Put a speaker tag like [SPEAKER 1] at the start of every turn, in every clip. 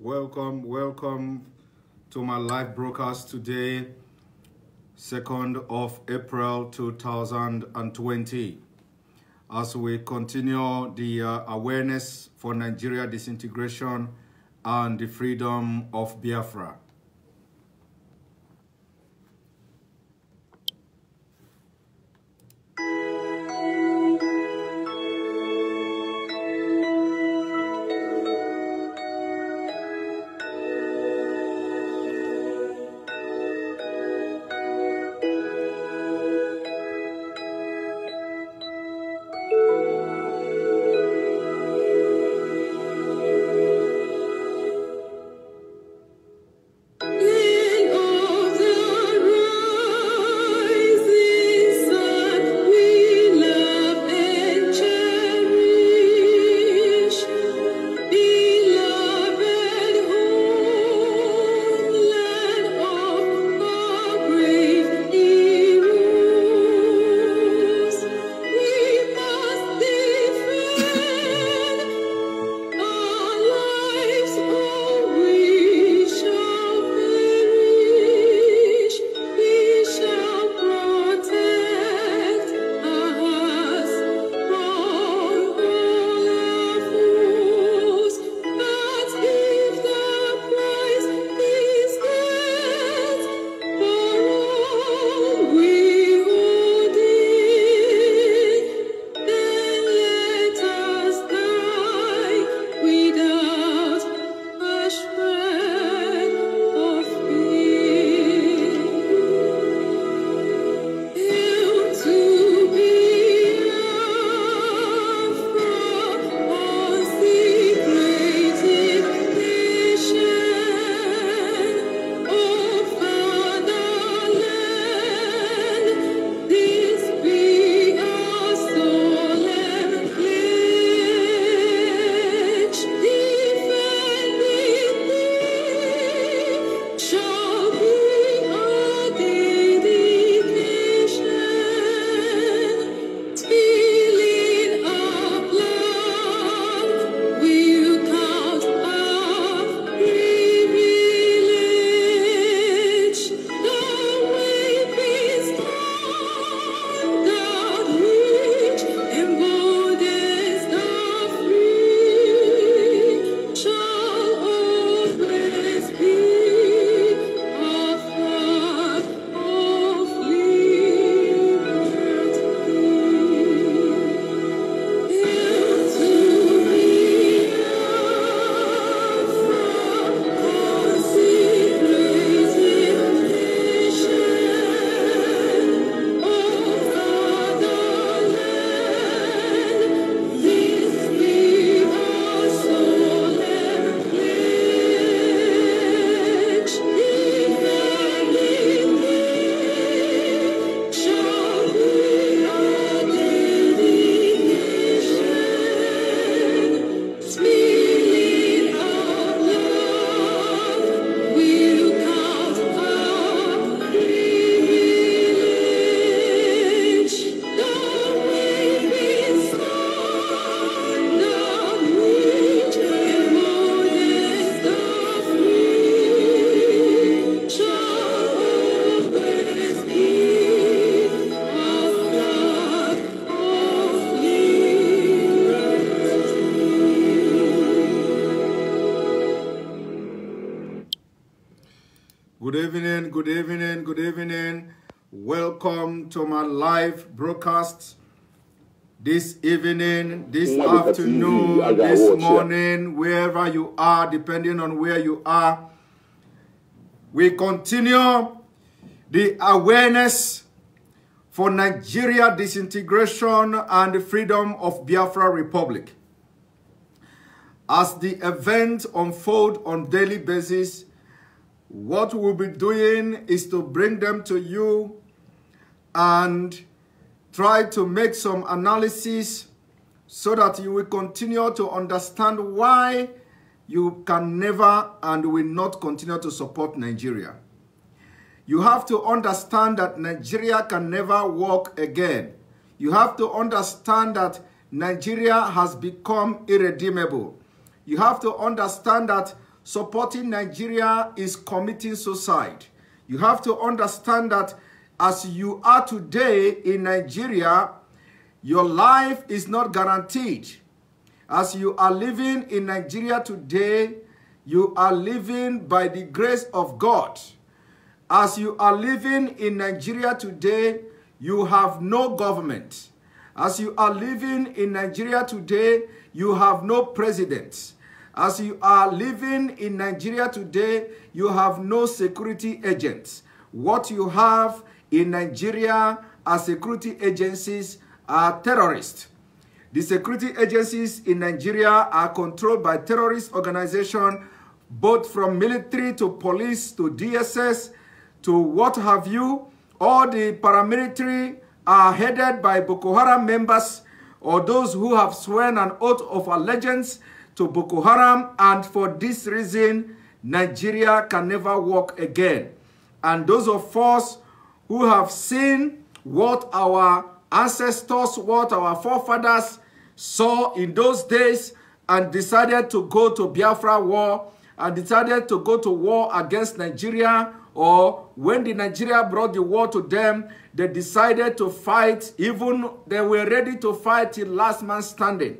[SPEAKER 1] Welcome to my live broadcast today, 2nd of April 2020. As we continue the awareness for Nigeria disintegration and the freedom of Biafra. Good evening. Welcome to my live broadcast this evening, this afternoon, this morning, wherever you are, depending on where you are. We continue the awareness for Nigeria disintegration and the freedom of Biafra Republic. As the events unfold on daily basis, what we'll be doing is to bring them to you and try to make some analysis so that you will continue to understand why you can never and will not continue to support Nigeria. You have to understand that Nigeria can never walk again. You have to understand that Nigeria has become irredeemable. You have to understand that supporting Nigeria is committing suicide. You have to understand that as you are today in Nigeria, your life is not guaranteed. As you are living in Nigeria today, you are living by the grace of God. As you are living in Nigeria today, you have no government. As you are living in Nigeria today, you have no president. As you are living in Nigeria today, you have no security agents. What you have in Nigeria as security agencies are terrorists. The security agencies in Nigeria are controlled by terrorist organizations, both from military to police to DSS to what have you. All the paramilitary are headed by Boko Haram members or those who have sworn an oath of allegiance to Boko Haram, and for this reason, Nigeria can never walk again. And those of us who have seen what our ancestors, what our forefathers saw in those days and decided to go to Biafra war and decided to go to war against Nigeria, or when the Nigeria brought the war to them, they decided to fight, even they were ready to fight till last man standing,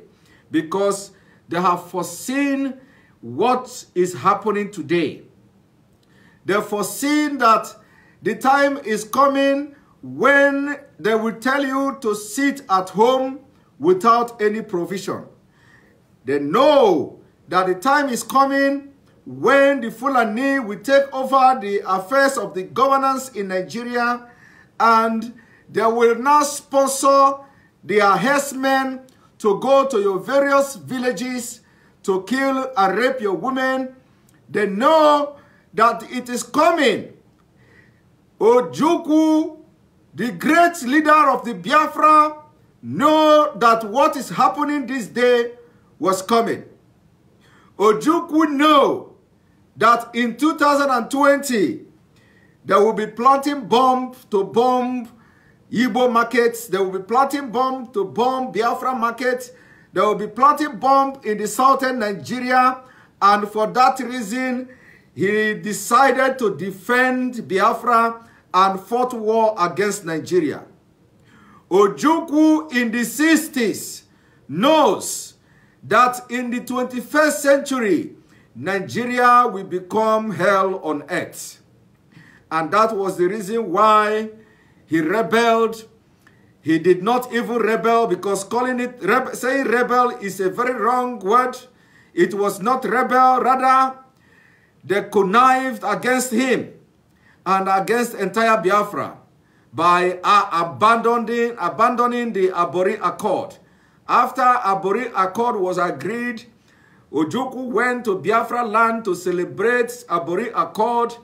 [SPEAKER 1] because they have foreseen what is happening today. They have foreseen that the time is coming when they will tell you to sit at home without any provision. They know that the time is coming when the Fulani will take over the affairs of the governance in Nigeria, and they will now sponsor their herdsmen to go to your various villages to kill and rape your women. They know that it is coming. Ojukwu, the great leader of the Biafra, know that what is happening this day was coming. Ojukwu know that in 2020, they will be planting bombs to bomb Igbo markets. They will be planting bombs to bomb Biafra markets. They will be planting bombs in the southern Nigeria. And for that reason, he decided to defend Biafra and fought war against Nigeria. Ojukwu in the 60s knows that in the 21st century, Nigeria will become hell on earth. And that was the reason why he rebelled. He did not even rebel, because calling it, saying rebel is a very wrong word. It was not rebel, rather they connived against him and against entire Biafra by abandoning the Abori Accord. After Abori Accord was agreed, Ojukwu went to Biafra land to celebrate Abori Accord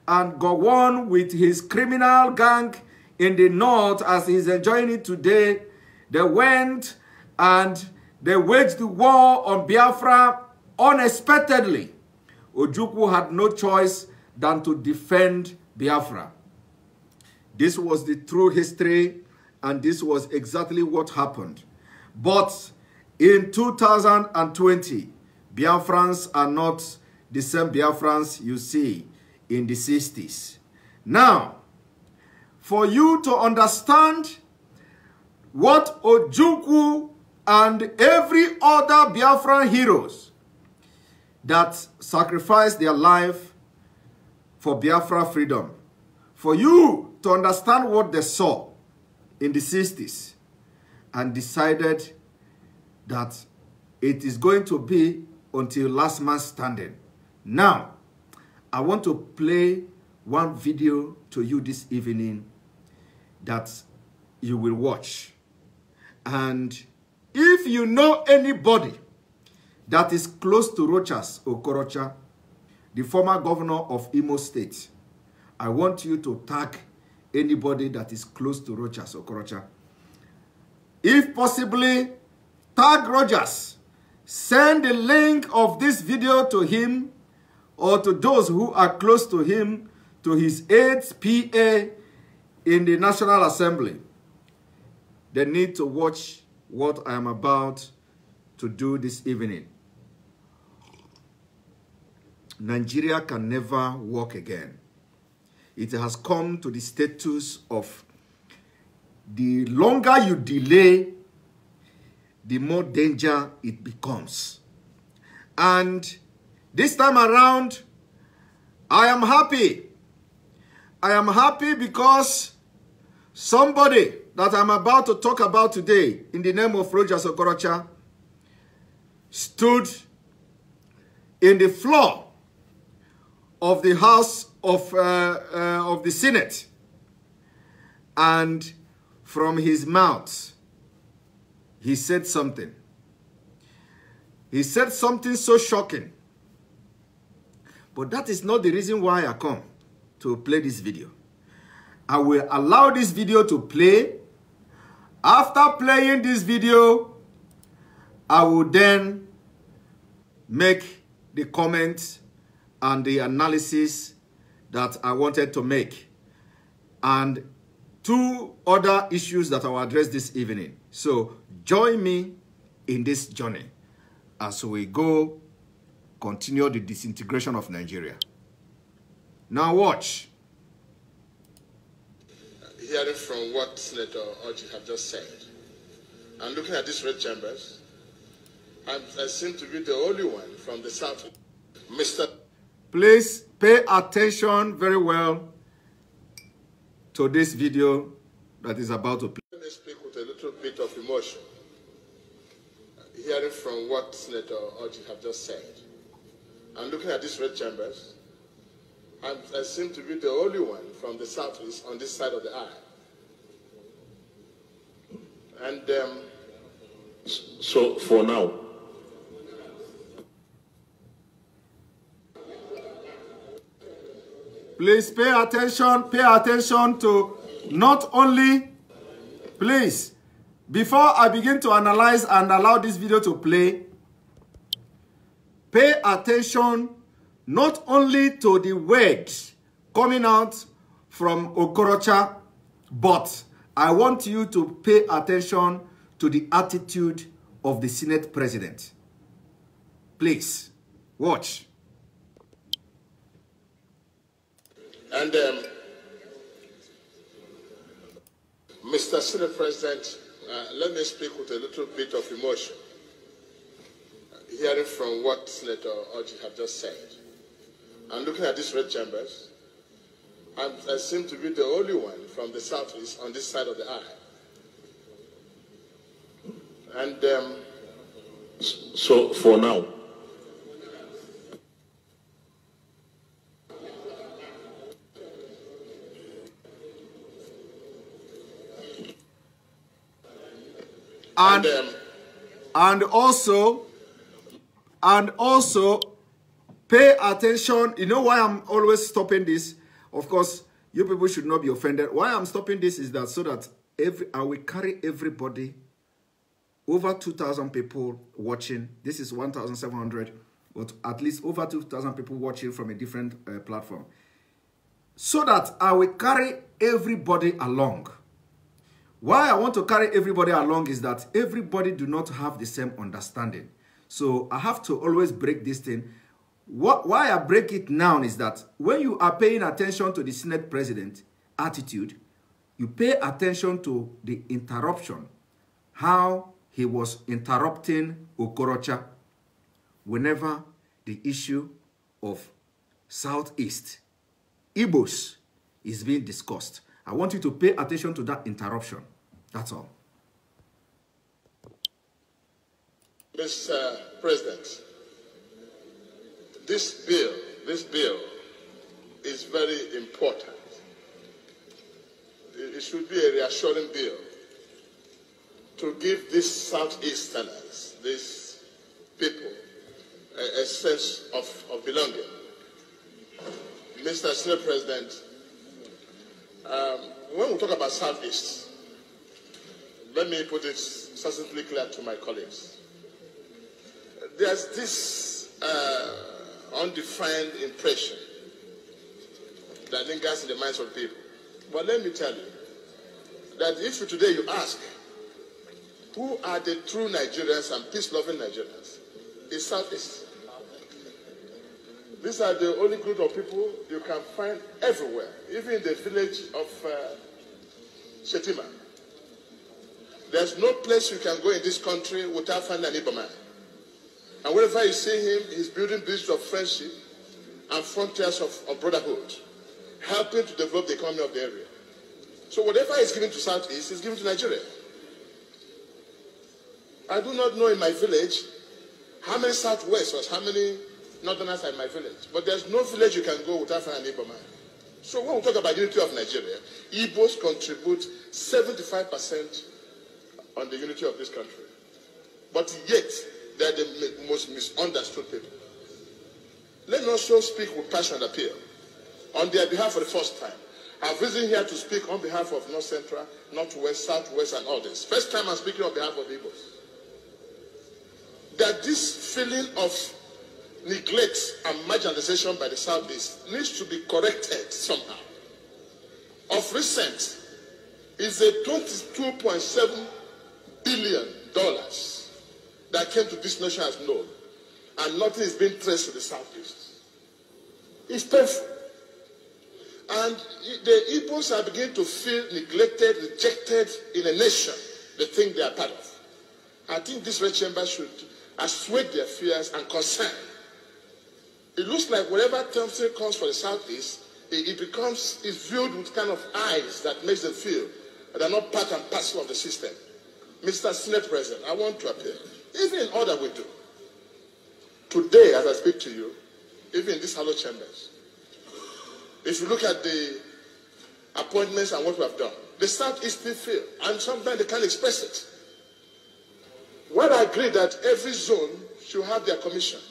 [SPEAKER 1] and go on with his criminal gang in the north as he's enjoying it today. They went and they waged the war on Biafra unexpectedly. Ojukwu had no choice than to defend Biafra. This was the true history, and this was exactly what happened. But in 2020, Biafrans are not the same Biafrans you see in the 60s. Now, for you to understand what Ojukwu and every other Biafran heroes that sacrificed their life for Biafra freedom, for you to understand what they saw in the 60s and decided that it is going to be until last man standing. Now, I want to play one video to you this evening that you will watch. And if you know anybody that is close to Rochas Okorocha, the former governor of Imo State, I want you to tag anybody that is close to Rochas Okorocha. If possibly, tag Rogers. Send the link of this video to him or to those who are close to him, to his aides, PA in the National Assembly. They need to watch what I am about to do this evening. Nigeria can never walk again. It has come to the status of the longer you delay, the more danger it becomes. And this time around, I am happy. I am happy because somebody that I'm about to talk about today, in the name of Roger Okorocha, stood in the floor of the House of the Senate, and from his mouth, he said something. He said something so shocking. But that is not the reason why I come to play this video. I will allow this video to play. After playing this video, I will then make the comments and the analysis that I wanted to make, and 2 other issues that I will address this evening. So join me in this journey as we continue the disintegration of Nigeria. Now watch.
[SPEAKER 2] Hearing from what Senator Orji have just said, and looking at these red chambers, I seem to be the only one from the South. Mr.
[SPEAKER 1] Please pay attention very well to this video that is about to play.
[SPEAKER 2] Let me speak with a little bit of emotion, hearing from what Senator Orji have just said, and looking at these red chambers, I seem to be the only one from the Southeast on this side of the aisle. And so for now,
[SPEAKER 1] please pay attention to not only, please, before I begin to analyze and allow this video to play, pay attention not only to the words coming out from Okorocha, but I want you to pay attention to the attitude of the Senate President. Please, watch.
[SPEAKER 2] And Mr. Senate President, let me speak with a little bit of emotion, hearing from what Senator Orji have just said, and looking at these red chambers, I seem to be the only one from the Southeast on this side of the aisle. And so for now,
[SPEAKER 1] and also pay attention. You know why I'm always stopping this? Of course, you people should not be offended. Why I'm stopping this is that so that I will carry everybody, over 2,000 people watching. This is 1,700, but at least over 2,000 people watching from a different platform. So that I will carry everybody along. Why I want to carry everybody along is that everybody do not have the same understanding. So I have to always break this thing. Why I break it now is that when you are paying attention to the Senate President attitude, you pay attention to the interruption, how he was interrupting Okorocha whenever the issue of Southeast Igbos is being discussed. I want you to pay attention to that interruption. That's all.
[SPEAKER 2] Mr. President, this bill is very important. It should be a reassuring bill to give these Southeasterners, these people, a sense of belonging. Mr. Senate President, when we talk about Southeast, let me put it succinctly clear to my colleagues. There's this undefined impression that lingers in the minds of people. But let me tell you that if today you ask, who are the true Nigerians and peace-loving Nigerians? It's Southeast. These are the only group of people you can find everywhere, even in the village of Shetima. There's no place you can go in this country without finding an Igbo man. And wherever you see him, he's building bridges of friendship and frontiers of brotherhood, helping to develop the economy of the area. So whatever he's giving to Southeast, he's giving to Nigeria. I do not know in my village how many Southwesters, how many Northerners are in my village. But there's no village you can go without finding an Igbo man. So when we talk about unity of Nigeria, Igbos contribute 75% on the unity of this country. But yet, they are the most misunderstood people. Let me also speak with passion and appeal on their behalf for the first time. I've risen here to speak on behalf of North Central, Northwest, Southwest, and others. First time I'm speaking on behalf of Igbos. That this feeling of neglect and marginalization by the Southeast needs to be corrected somehow. Of recent, is a $22.7 billion that came to this nation as known, and nothing is being traced to the Southeast. It's painful. And the Igbos are beginning to feel neglected, rejected in a nation they think they are part of. I think this red chamber should assuage their fears and concern. It looks like whatever something comes for the Southeast, it's viewed with kind of eyes that makes them feel that they're not part and parcel of the system. Mr. Senate President, I want to appeal, even in all that we do. Today, as I speak to you, even in these hollow chambers, if you look at the appointments and what we have done, the Southeast still feel, and sometimes they can't express it. While I agree that every zone should have their commission,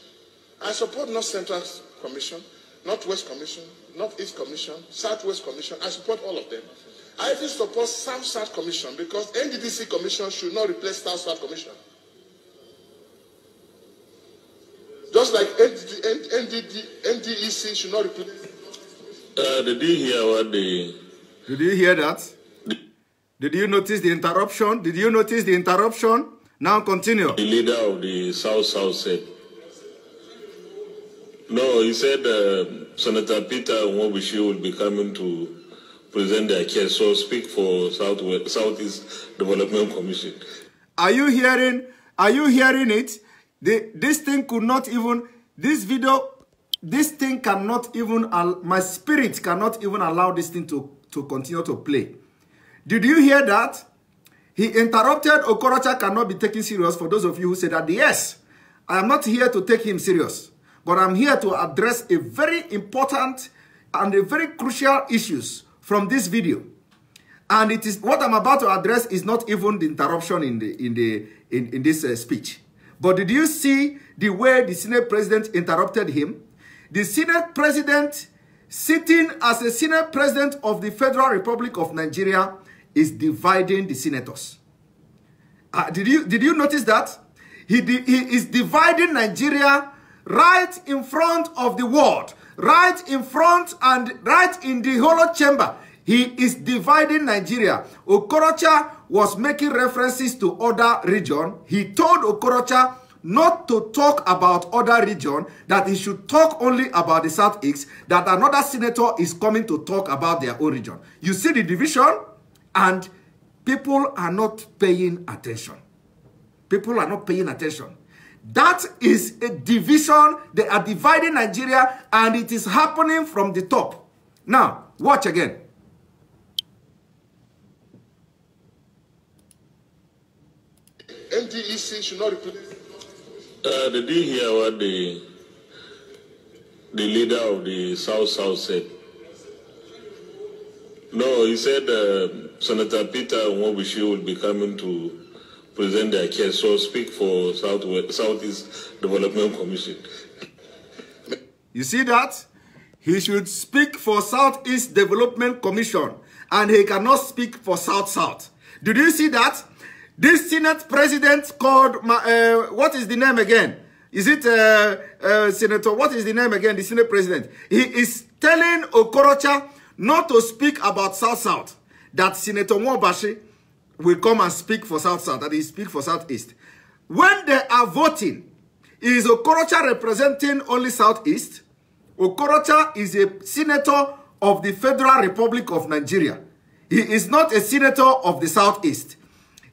[SPEAKER 2] I support North Central Commission, Northwest Commission, Northeast Commission, Southwest Commission. I support all of them. I even support South-South Commission because NDDC Commission should not replace South-South Commission. Just like NDEC should not replace.
[SPEAKER 3] Did you hear what the...
[SPEAKER 1] Did you hear that? Did you notice the interruption? Did you notice the interruption? Now continue.
[SPEAKER 3] The leader of the South-South said. No, he said Senator Peter Nwobishi will be coming to present their case. So speak for Southeast Development Commission. Are you hearing
[SPEAKER 1] it? This thing could not even, this video, this thing cannot even, my spirit cannot even allow this thing to continue to play. Did you hear that? He interrupted. Okorocha cannot be taken serious. For those of you who say that, yes, I am not here to take him serious, but I'm here to address a very important and a very crucial issues from this video. And it is what I'm about to address is not even the interruption in this speech. But did you see the way the Senate President interrupted him? The Senate President, sitting as a Senate President of the Federal Republic of Nigeria, is dividing the senators. Did you notice that? He is dividing Nigeria right in front of the world, right in front and right in the hollow chamber. He is dividing Nigeria. Okorocha was making references to other regions. He told Okorocha not to talk about other regions, that he should talk only about the Southeast, that another senator is coming to talk about their own region. You see the division, and people are not paying attention. People are not paying attention. That is a division. They are dividing Nigeria, and it is happening from the top. Now, watch again.
[SPEAKER 2] NDEC should not replace.
[SPEAKER 3] Did you hear what the leader of the South-South said? No, he said Senator Peter Nwobishi will be coming to present their case. So speak for Southeast Development Commission.
[SPEAKER 1] You see that? He should speak for Southeast Development Commission, and he cannot speak for South-South. Did you see that? This Senate President called, what is the name again? Is it Senator, what is the name again, the Senate President? He is telling Okorocha not to speak about South-South, that Senator Nwobishi will come and speak for South-South, that he speak for Southeast. When they are voting, is Okorocha representing only Southeast? Okorocha is a senator of the Federal Republic of Nigeria. He is not a senator of the Southeast.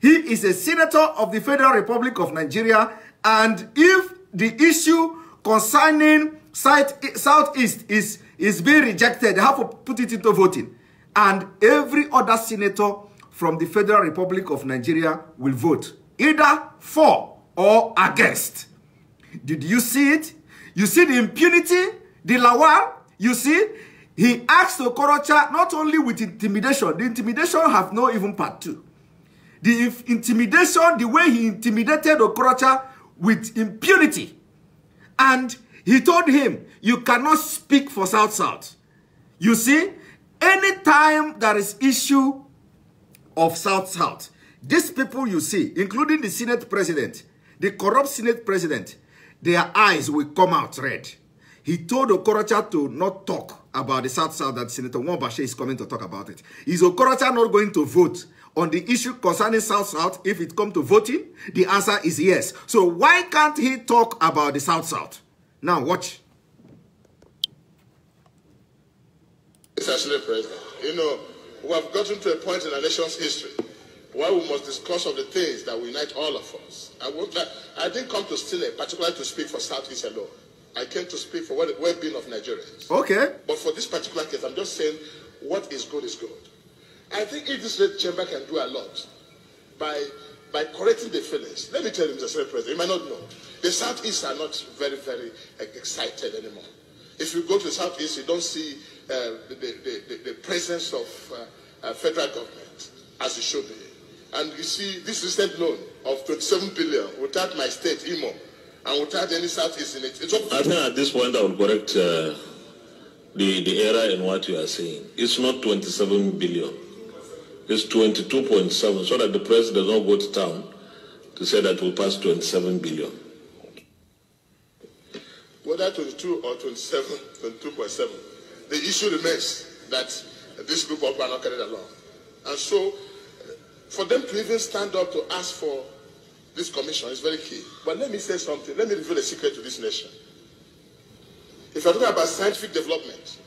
[SPEAKER 1] He is a senator of the Federal Republic of Nigeria. And if the issue concerning Southeast is being rejected, they have to put it into voting. And every other senator from the Federal Republic of Nigeria will vote either for or against. Did you see it? You see the impunity, the Lawal, you see? He asked Okorocha not only with intimidation, the intimidation have no even part 2. The intimidation, the way he intimidated Okorocha with impunity. And he told him, you cannot speak for South-South. You see, anytime there is issue of South-South, these people you see, including the Senate President, the corrupt Senate President, their eyes will come out red. He told Okorocha to not talk about the South-South, that Senator Nwabashe is coming to talk about it. Is Okorocha not going to vote on the issue concerning South-South if it comes to voting? The answer is yes. So why can't he talk about the South-South? Now watch.
[SPEAKER 2] Mr. Senate President, you know, we have gotten to a point in our nation's history where we must discuss of the things that will unite all of us. I didn't come to still particularly to speak for Southeast alone. I came to speak for the well-being of Nigerians.
[SPEAKER 1] Okay.
[SPEAKER 2] But for this particular case, I'm just saying what is good is good. I think if this red chamber can do a lot by correcting the feelings. Let me tell you, Mr. Senate President, you might not know, the Southeast are not very, very excited anymore. If you go to the Southeast, you don't see the presence of federal government as it should be. And you see this recent loan of 27 billion without my state, Imo, and without any Southeast in it.
[SPEAKER 3] I think at this point I would correct the error in what you are saying. It's not 27 billion. It's 22.7, so that the press does not go to town to say that we'll pass 27 billion.
[SPEAKER 2] Whether 22 or 27, 22.7, the issue remains that this group of people are not carried along. And so, for them to even stand up to ask for this commission is very key. But let me say something. Let me reveal a secret to this nation. If you're talking about scientific development,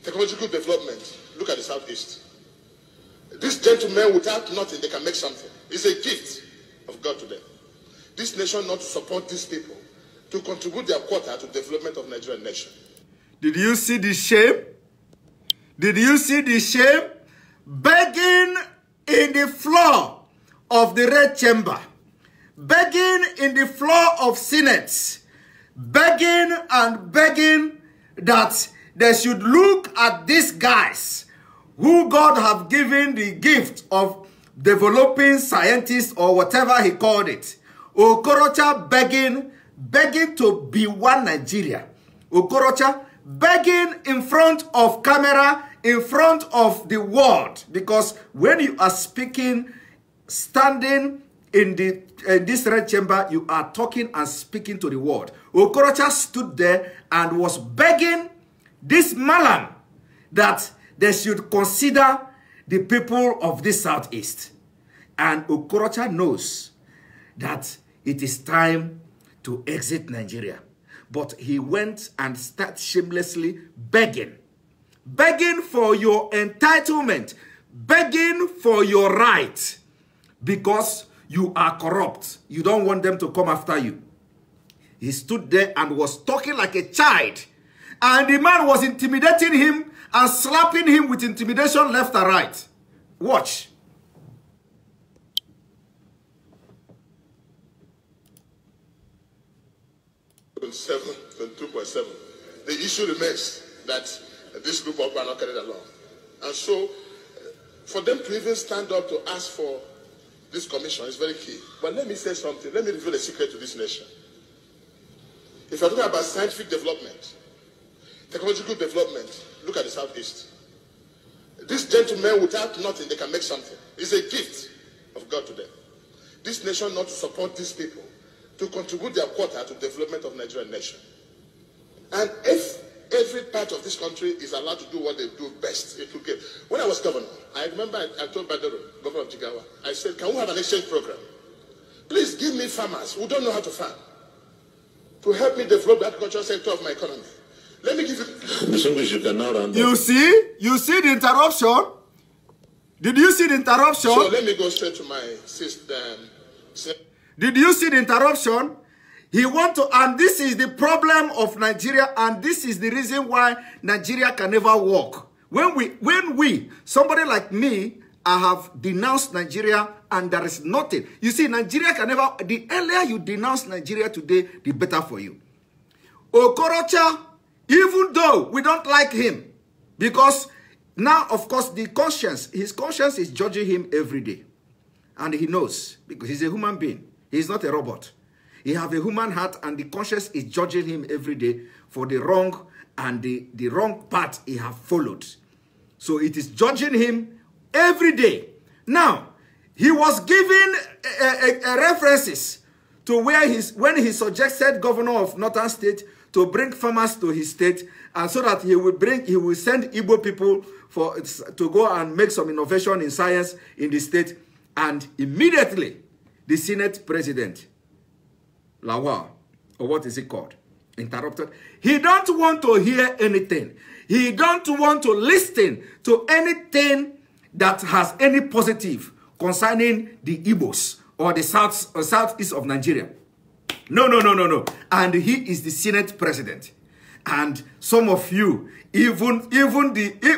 [SPEAKER 2] technological development, look at the Southeast. These gentlemen, without nothing, they can make something. It's a gift of God to them. This nation not to support these people, to contribute their quota to the development of Nigerian nation.
[SPEAKER 1] Did you see the shame? Did you see the shame? Begging in the floor of the red chamber. Begging in the floor of Senate. Begging and begging that they should look at these guys who God have given the gift of developing scientists or whatever he called it. Okorocha begging to be one Nigeria. Okorocha begging in front of camera, in front of the world. Because when you are speaking, standing in this red chamber, you are talking and speaking to the world. Okorocha stood there and was begging this Malam that they should consider the people of this Southeast. And Okorocha knows that it is time to exit Nigeria. But he went and started shamelessly begging. Begging for your entitlement. Begging for your right. Because you are corrupt. You don't want them to come after you. He stood there and was talking like a child. And the man was intimidating him and slapping him with intimidation left and right. Watch.
[SPEAKER 2] The issue remains that this group of people are not carried along. And so, for them to even stand up to ask for this commission is very key. But let me say something. Let me reveal a secret to this nation. If you're talking about scientific development, technological development, look at the Southeast. These gentlemen, without nothing, they can make something. It's a gift of God to them. This nation not to support these people, to contribute their quota to the development of Nigerian nation. And if every part of this country is allowed to do what they do best, it will get. When I was governor, I remember I told Badero, governor of Jigawa, I said, can we have an exchange program? Please give me farmers who don't know how to farm to help me develop the agricultural sector of my economy. Let me give you...
[SPEAKER 3] Distinguished, you can now round
[SPEAKER 1] You
[SPEAKER 3] up.
[SPEAKER 1] see? You see the interruption? Did you see the interruption?
[SPEAKER 2] So let me go straight to my system.
[SPEAKER 1] Did you see the interruption? He want to, and this is the problem of Nigeria, and this is the reason why Nigeria can never work. When we, somebody like me, I have denounced Nigeria, and there is nothing. You see, Nigeria can never, the earlier you denounce Nigeria today, the better for you. Okorocha, even though we don't like him, because now, of course, his conscience is judging him every day. And he knows, because he's a human being. He's not a robot. He has a human heart, and the conscience is judging him every day for the wrong and the wrong path he has followed. So it is judging him every day. Now, he was given references to where when he suggested governor of Northern State to bring farmers to his state, and so that he will send Igbo people to go and make some innovation in science in the state. And immediately, the Senate president, Lawal, or what is it called, interrupted. He don't want to hear anything. He don't want to listen to anything that has any positive concerning the Igbos or the southeast of Nigeria. No. And he is the Senate president. And some of you,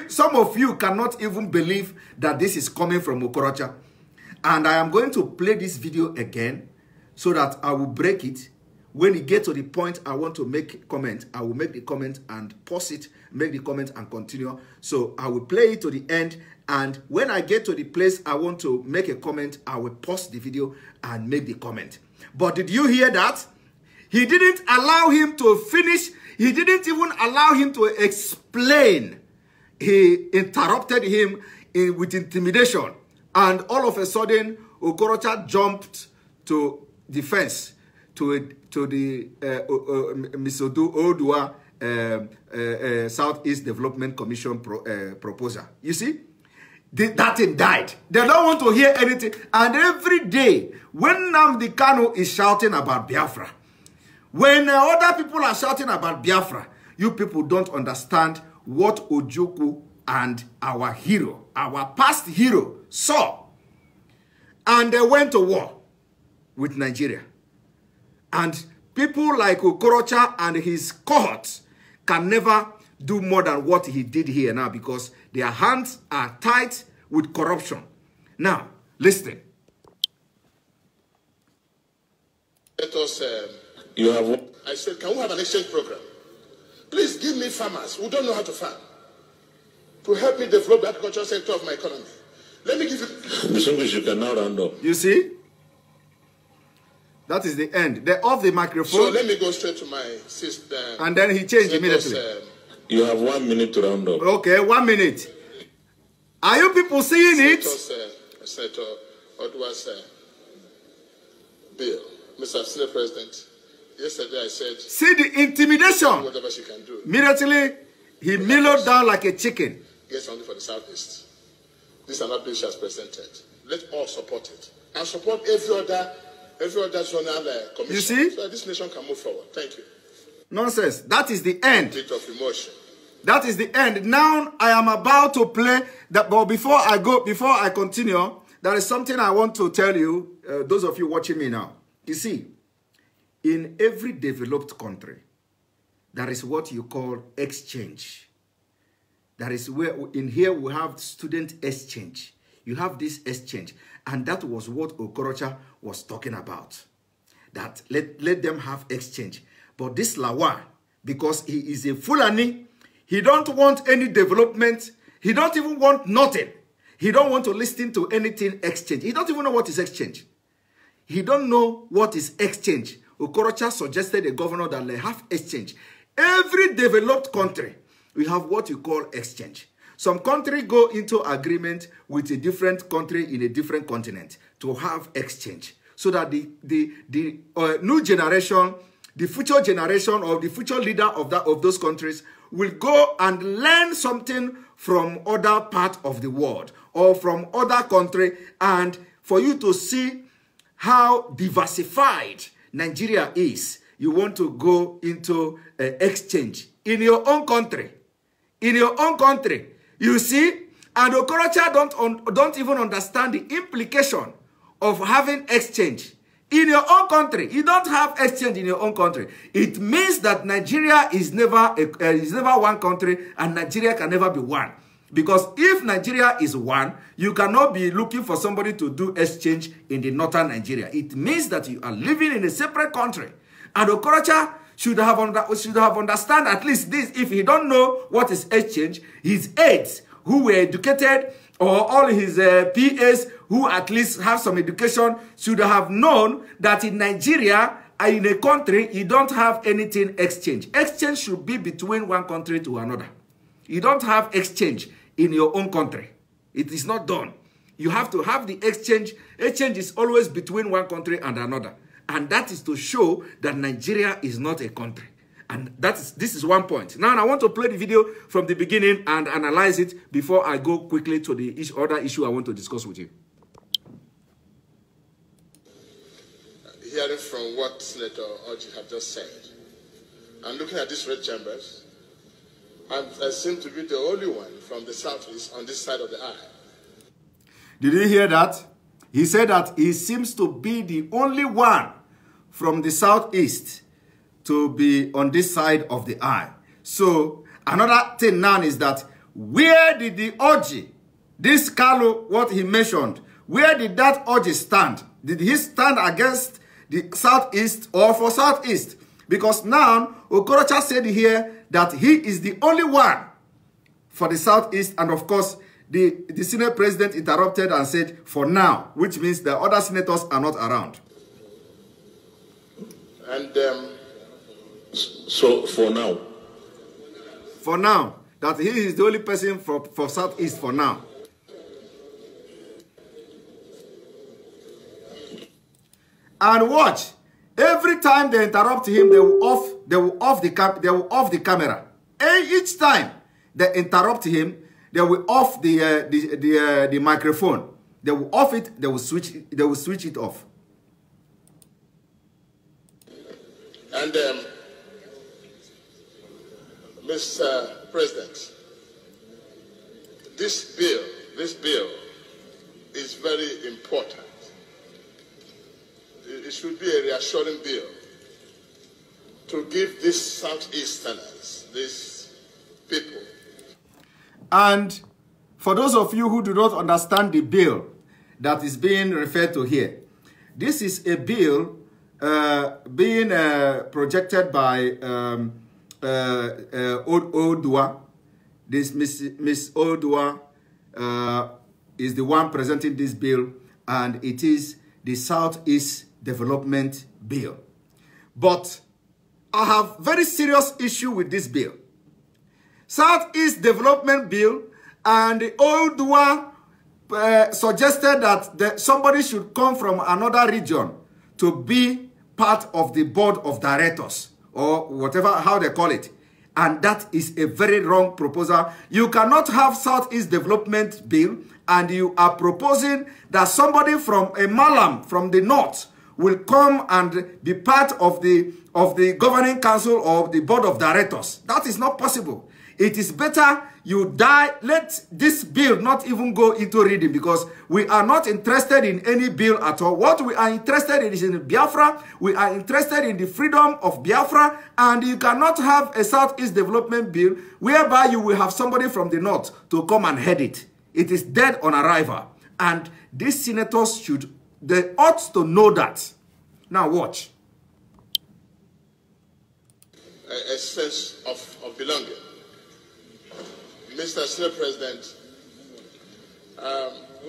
[SPEAKER 1] some of you cannot even believe that this is coming from Okorocha. And I am going to play this video again so that I will break it. When you get to the point I want to make a comment, I will make the comment and pause it, make the comment and continue. So I will play it to the end. And when I get to the place I want to make a comment, I will pause the video and make the comment. But did you hear that? He didn't allow him to finish. He didn't even allow him to explain. He interrupted him with intimidation. And all of a sudden, Okorocha jumped to the fence, to the Misodu Odua Southeast Development Commission proposal. You see? That thing died. They don't want to hear anything. And every day, when Nnamdi Kanu is shouting about Biafra, when other people are shouting about Biafra, you people don't understand what Ojukwu and our hero, our past hero, saw. And they went to war with Nigeria. And people like Okorocha and his cohorts can never do more than what he did here now, because their hands are tied with corruption. Now, listen.
[SPEAKER 2] Let us...
[SPEAKER 3] You have...
[SPEAKER 2] I said, can we have an exchange program? Please give me farmers who don't know how to farm to help me develop the agricultural sector of my economy. Let me give you...
[SPEAKER 3] Distinguished, you can now round up.
[SPEAKER 1] You see? That is the end. They're off the microphone.
[SPEAKER 2] So let me go straight to my system.
[SPEAKER 1] And then he changed immediately.
[SPEAKER 3] You have 1 minute to round up.
[SPEAKER 1] Okay, 1 minute. Are you people seeing it?
[SPEAKER 2] Senator Odwa's bill. Mr. Senate President, yesterday I said...
[SPEAKER 1] See the intimidation.
[SPEAKER 2] Whatever she can do.
[SPEAKER 1] Immediately, he mellowed down like a chicken.
[SPEAKER 2] Get something for the Southeast. This is another bill she has presented. Let all support it. And support every other zonal commission.
[SPEAKER 1] You see?
[SPEAKER 2] So that this nation can move forward. Thank you.
[SPEAKER 1] Nonsense. That is the end.
[SPEAKER 2] Bit of emotion.
[SPEAKER 1] That is the end. Now I am about to play that, but before I continue, there is something I want to tell you, those of you watching me now. You see, in every developed country, there is what you call exchange. That is where, in here we have student exchange. You have this exchange. And that was what Okorocha was talking about. That let them have exchange. But this Lawa, because he is a Fulani, he don't want any development. He don't even want nothing. He don't want to listen to anything exchange. He don't even know what is exchange. He don't know what is exchange. Okorocha suggested a governor that they have exchange. Every developed country, we have what you call exchange. Some country go into agreement with a different country in a different continent to have exchange, so that the new generation, the future generation or the future leader of those countries will go and learn something from other part of the world or from other country, and for you to see how diversified Nigeria is you want to go into exchange in your own country. In your own country. You see? And Okorocha don't even understand the implication of having exchange. In your own country, you don't have exchange in your own country. It means that Nigeria is never one country, and Nigeria can never be one. Because if Nigeria is one, you cannot be looking for somebody to do exchange in the northern Nigeria. It means that you are living in a separate country. And Okorocha should have understand at least this. If he don't know what is exchange, his aides who were educated, or all his PAs who at least have some education, should have known that in Nigeria, in a country, you don't have anything exchange. Exchange should be between one country to another. You don't have exchange in your own country. It is not done. You have to have the exchange. Exchange is always between one country and another. And that is to show that Nigeria is not a country. And this is one point. Now I want to play the video from the beginning and analyze it before I go quickly to the other issue I want to discuss with you.
[SPEAKER 2] Hearing from what Senator Orji had just said, and looking at these red chambers, I seem to be the only one from the southeast on this side of the aisle.
[SPEAKER 1] Did you hear that? He said that he seems to be the only one from the southeast to be on this side of the aisle. So another thing now is that where did the Orji, this Carlo, what he mentioned, where did that Orji stand? Did he stand against the southeast or for southeast? Because now Okorocha said here that he is the only one for the southeast, and of course the Senate president interrupted and said for now, which means the other senators are not around.
[SPEAKER 2] And
[SPEAKER 3] so for now, that he is the only person for southeast for now.
[SPEAKER 1] And watch, every time they interrupt him, they will off the camera. And each time they interrupt him, they will off the microphone. They will off it. They will switch it off.
[SPEAKER 2] And Mr. President, this bill is very important. It should be a reassuring bill to give these Southeasterners, these people.
[SPEAKER 1] And for those of you who do not understand the bill that is being referred to here, this is a bill being projected by Odua. This Miss Odua is the one presenting this bill, and it is the Southeast Development Bill. But I have very serious issue with this bill. Southeast Development Bill, and the Odua suggested that somebody should come from another region to be part of the board of directors, or whatever, how they call it. And that is a very wrong proposal. You cannot have Southeast Development Bill and you are proposing that somebody from a Malam from the north will come and be part of the governing council or the board of directors. That is not possible. It is better you die. Let this bill not even go into reading, because we are not interested in any bill at all. What we are interested in is in Biafra. We are interested in the freedom of Biafra, and you cannot have a Southeast Development Bill whereby you will have somebody from the north to come and head it. It is dead on arrival. And these senators they ought to know that. Now watch.
[SPEAKER 2] A sense of belonging. Mr. Senate President,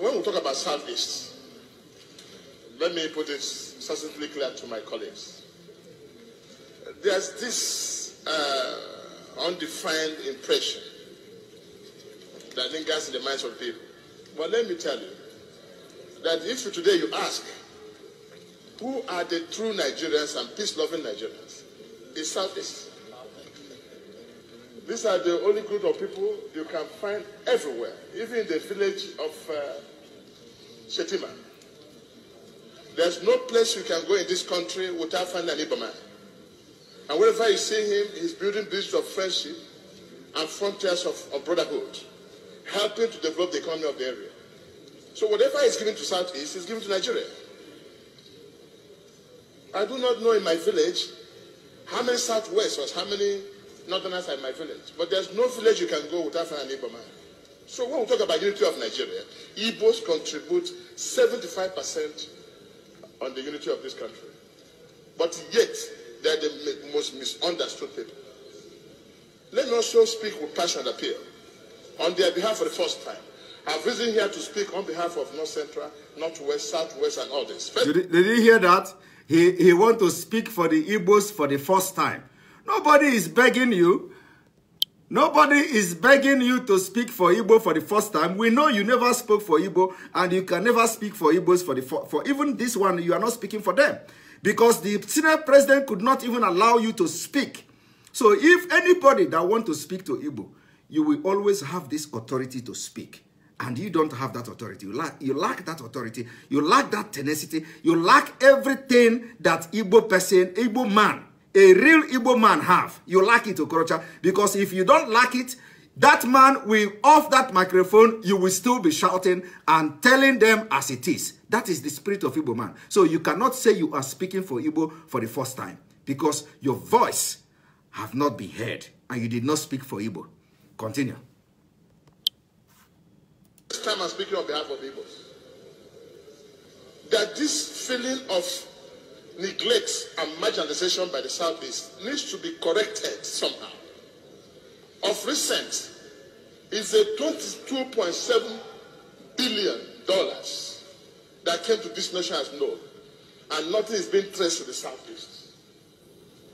[SPEAKER 2] when we talk about Southeast, let me put it succinctly clear to my colleagues. There's this undefined impression that lingers in the minds of people. But let me tell you that if today you ask, who are the true Nigerians and peace-loving Nigerians? It's Southeast. These are the only group of people you can find everywhere, even in the village of Shetima. There's no place you can go in this country without finding an Igbo man. And wherever you see him, he's building bridges of friendship and frontiers of brotherhood, helping to develop the economy of the area. So whatever he's given to Southeast, he's given to Nigeria. I do not know in my village how many Southwest or how many Northerners are in my village. But there's no village you can go without finding an Igbo man. So when we talk about unity of Nigeria, Igbos contribute 75% on the unity of this country. But yet, they're the most misunderstood people. Let me also speak with passion and appeal on their behalf for the first time. I've risen here to speak on behalf of North Central, Northwest, Southwest, and all this.
[SPEAKER 1] Did you hear that? He want to speak for the Igbos for the first time. Nobody is begging you. Nobody is begging you to speak for Igbo for the first time. We know you never spoke for Igbo, and you can never speak for Igbos for even this one. You are not speaking for them because the Senate president could not even allow you to speak. So if anybody that want to speak to Igbo, you will always have this authority to speak. And you don't have that authority. You lack that authority. You lack that tenacity. You lack everything that Igbo person, Igbo man, a real Igbo man have. You lack it, Okorocha. Because if you don't lack it, that man will, off that microphone, you will still be shouting and telling them as it is. That is the spirit of Igbo man. So you cannot say you are speaking for Igbo for the first time. Because your voice have not been heard. And you did not speak for Igbo. Continue.
[SPEAKER 2] This time I'm speaking on behalf of Igbos. That this feeling of neglect and marginalization by the Southeast needs to be corrected somehow. Of recent, is a $22.7 billion that came to this nation as known, and nothing is being traced to the Southeast.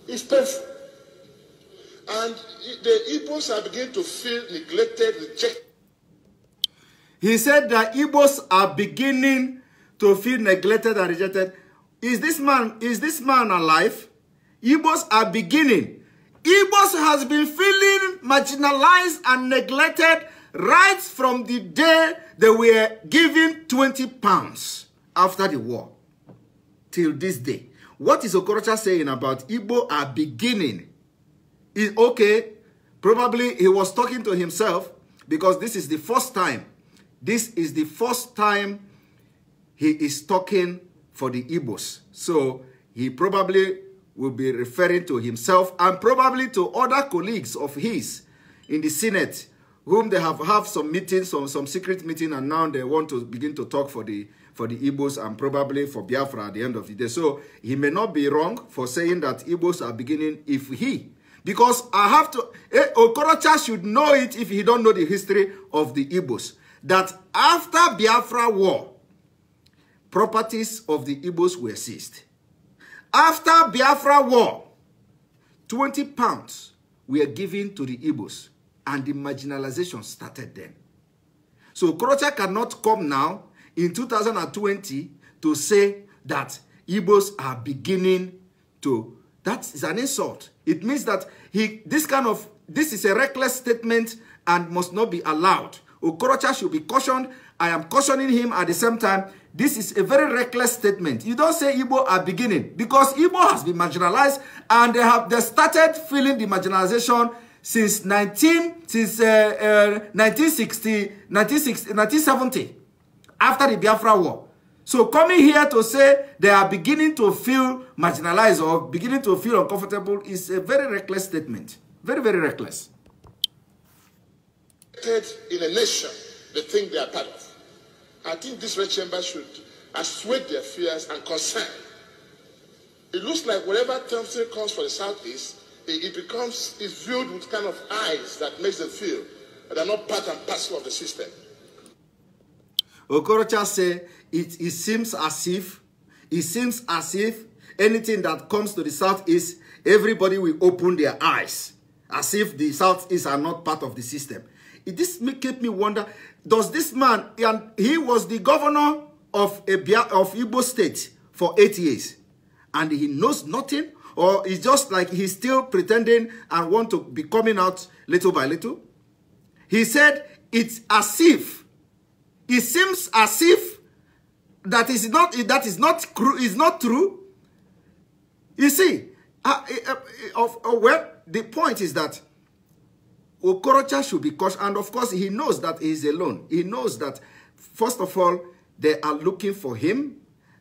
[SPEAKER 2] It's painful. And the Igbos are beginning to feel neglected, rejected.
[SPEAKER 1] He said that Igbos are beginning to feel neglected and rejected. Is this man alive? Igbos are beginning. Igbos has been feeling marginalized and neglected right from the day they were given 20 pounds after the war till this day. What is Okorocha saying about Igbo are beginning? Okay, probably he was talking to himself because this is the first time. This is the first time he is talking for the Igbos. So he probably will be referring to himself and probably to other colleagues of his in the Senate, whom they have some meetings, some secret meeting, and now they want to begin to talk for the Igbos and probably for Biafra at the end of the day. So he may not be wrong for saying that Igbos are beginning because I have to, Okorocha should know it if he don't know the history of the Igbos. That after Biafra war, properties of the Igbos were seized. After Biafra war, 20 pounds were given to the Igbos, and the marginalization started then. So Okorocha cannot come now in 2020 to say that Igbos are beginning to. That is an insult. It means that this is a reckless statement and must not be allowed. Okorocha should be cautioned. I am cautioning him at the same time. This is a very reckless statement. You don't say Igbo are beginning because Igbo has been marginalized and they started feeling the marginalization since 1970 after the Biafra war. So coming here to say they are beginning to feel marginalized or beginning to feel uncomfortable is a very reckless statement. Very, very reckless.
[SPEAKER 2] In a nation, they think they are part of. I think this red chamber should assuage their fears and concern. It looks like whatever something comes for the Southeast, it's viewed with kind of eyes that makes them feel that they're not part and parcel of the system.
[SPEAKER 1] Okorocha say it seems as if anything that comes to the Southeast, everybody will open their eyes, as if the Southeast are not part of the system. This kept me wonder, does this man, and he was the governor of Igbo state for 8 years, and he knows nothing? Or it's just like he's still pretending and want to be coming out little by little? He said it's as if, it seems as if that is not true. You see, Well, the point is that Okorocha should be cautious. And of course, he knows that he's alone. He knows that, first of all, they are looking for him,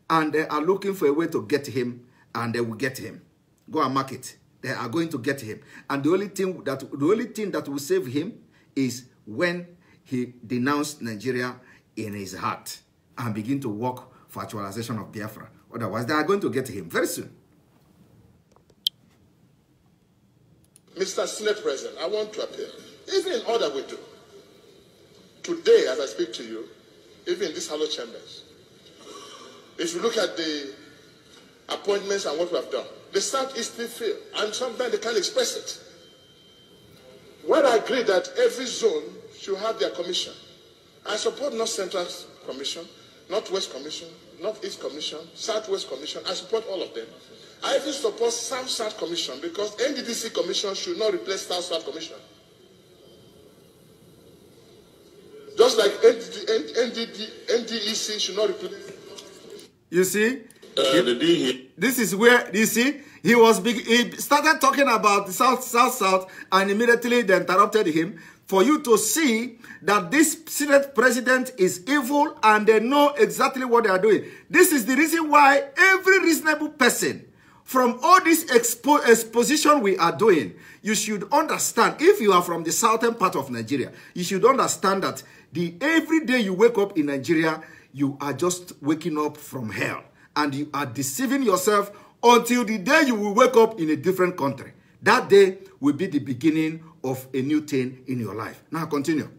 [SPEAKER 1] and they are looking for a way to get him, and they will get him. Go and mark it. They are going to get him. And the only thing that will save him is when he denounced Nigeria in his heart and begin to work for actualization of Biafra. Otherwise, they are going to get him very soon.
[SPEAKER 2] Mr. Senate President, I want to appeal, even in all that we do, today, as I speak to you, even in these hollow chambers, if you look at the appointments and what we have done, the Southeast feel, and sometimes they can't express it. Well, I agree that every zone should have their commission. I support North Central Commission, Northwest Commission, Northeast Commission, Southwest Commission. I support all of them. I even support South-South Commission because NDDC Commission should not replace South-South Commission. Just like NDEC should not replace.
[SPEAKER 1] You see? This is where, you see, he started talking about the South, and immediately they interrupted him for you to see that this Senate president is evil and they know exactly what they are doing. This is the reason why every reasonable person, from all this exposition we are doing, you should understand, if you are from the southern part of Nigeria, you should understand that every day you wake up in Nigeria, you are just waking up from hell. And you are deceiving yourself until the day you will wake up in a different country. That day will be the beginning of a new thing in your life. Now continue.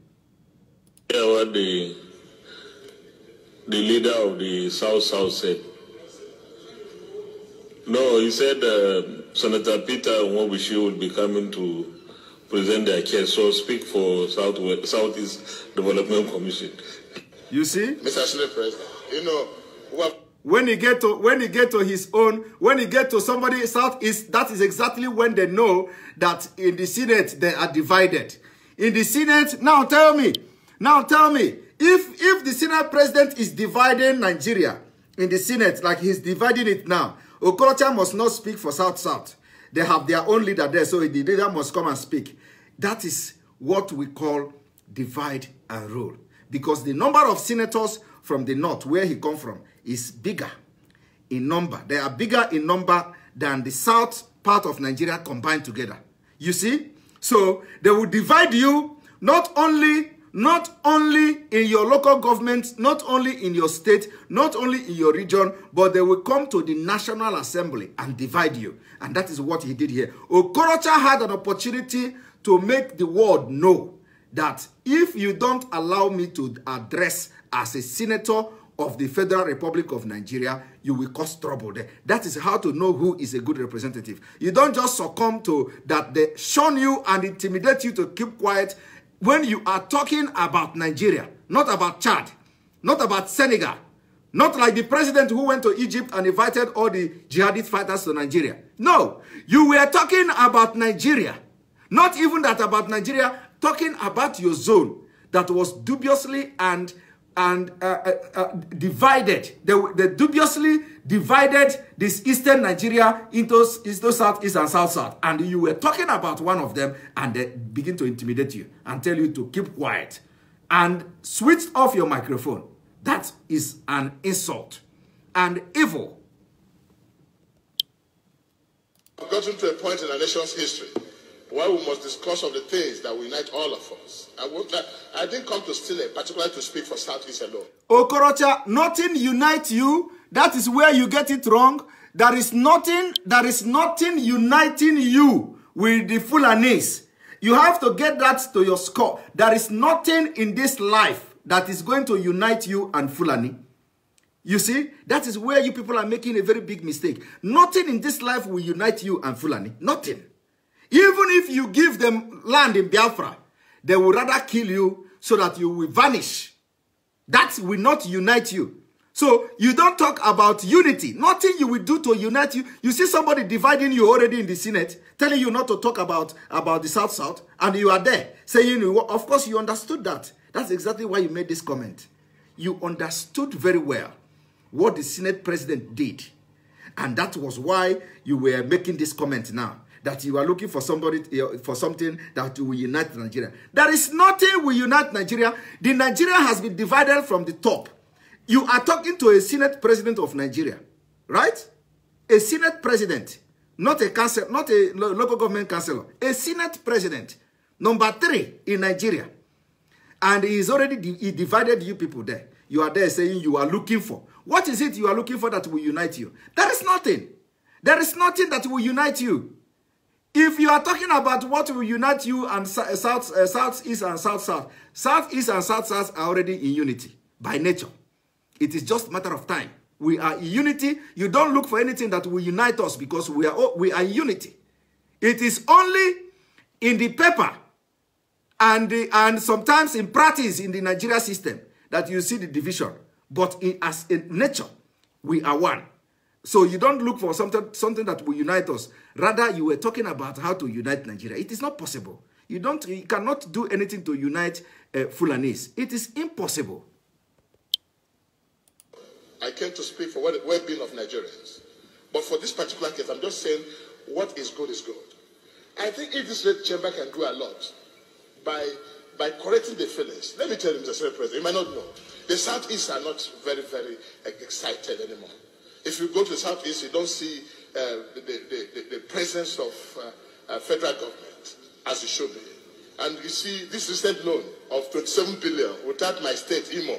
[SPEAKER 3] Yeah, what the leader of the South said. No, he said Senator Peter Nwobushi will be coming to present their case. So speak for Southeast Development Commission.
[SPEAKER 1] You see?
[SPEAKER 2] Mr. Senate President, you know,
[SPEAKER 1] when he get to somebody Southeast, that is exactly when they know that in the Senate they are divided. In the Senate, now tell me, if the Senate president is dividing Nigeria in the Senate, like he's dividing it now, Okorocha must not speak for South. They have their own leader there, so the leader must come and speak. That is what we call divide and rule. Because the number of senators from the north, where he come from, is bigger in number. They are bigger in number than the south part of Nigeria combined together. You see? So they will divide you not only in your local government, not only in your state, not only in your region, but they will come to the National Assembly and divide you. And that is what he did here. Okorocha had an opportunity to make the world know that if you don't allow me to address as a senator of the Federal Republic of Nigeria, you will cause trouble there. That is how to know who is a good representative. You don't just succumb to that they shun you and intimidate you to keep quiet when you are talking about Nigeria, not about Chad, not about Senegal, not like the president who went to Egypt and invited all the jihadist fighters to Nigeria. No, you were talking about Nigeria. Not even that about Nigeria, talking about your zone that was dubiously divided. They dubiously divided this eastern Nigeria into south, east, and south. And you were talking about one of them, and they begin to intimidate you and tell you to keep quiet and switch off your microphone. That is an insult and evil.
[SPEAKER 2] We've gotten to a point in our nation's history where we must discuss of the things that will unite all of us. I didn't come to steal it, particularly to speak for Southeast alone.
[SPEAKER 1] Okorocha, nothing unites you. That is where you get it wrong. There is nothing uniting you with the Fulanis. You have to get that to your score. There is nothing in this life that is going to unite you and Fulani. You see, that is where you people are making a very big mistake. Nothing in this life will unite you and Fulani. Nothing. Even if you give them land in Biafra, they will rather kill you so that you will vanish. That will not unite you. So you don't talk about unity. Nothing you will do to unite you. You see somebody dividing you already in the Senate, telling you not to talk about the South, and you are there saying, of course you understood that. That's exactly why you made this comment. You understood very well what the Senate president did. And that was why you were making this comment now, that you are looking for somebody, for something that will unite Nigeria. There is nothing will unite Nigeria. The Nigeria has been divided from the top. You are talking to a Senate president of Nigeria, right? A Senate president, not a council, not a local government councillor, a Senate president, number 3 in Nigeria. And he is already he divided you people there. You are there saying you are looking for. What is it you are looking for that will unite you? There is nothing. There is nothing that will unite you. If you are talking about what will unite you and Southeast and South-South, Southeast and South-South are already in unity by nature. It is just a matter of time. We are in unity. You don't look for anything that will unite us because we are in unity. It is only in the paper and sometimes in practice in the Nigeria system that you see the division. But as in nature, we are one. So you don't look for something that will unite us. Rather, you were talking about how to unite Nigeria. It is not possible. You cannot do anything to unite Fulanese. It is impossible.
[SPEAKER 2] I came to speak for the well-being of Nigerians. But for this particular case, I'm just saying what is good is good. I think if this red chamber can do a lot by correcting the feelings, let me tell you, Mr. President, you might not know, the Southeast are not very, very excited anymore. If you go to the Southeast, you don't see the presence of federal government as it should be. And you see this recent loan of 27 billion without my state, Imo,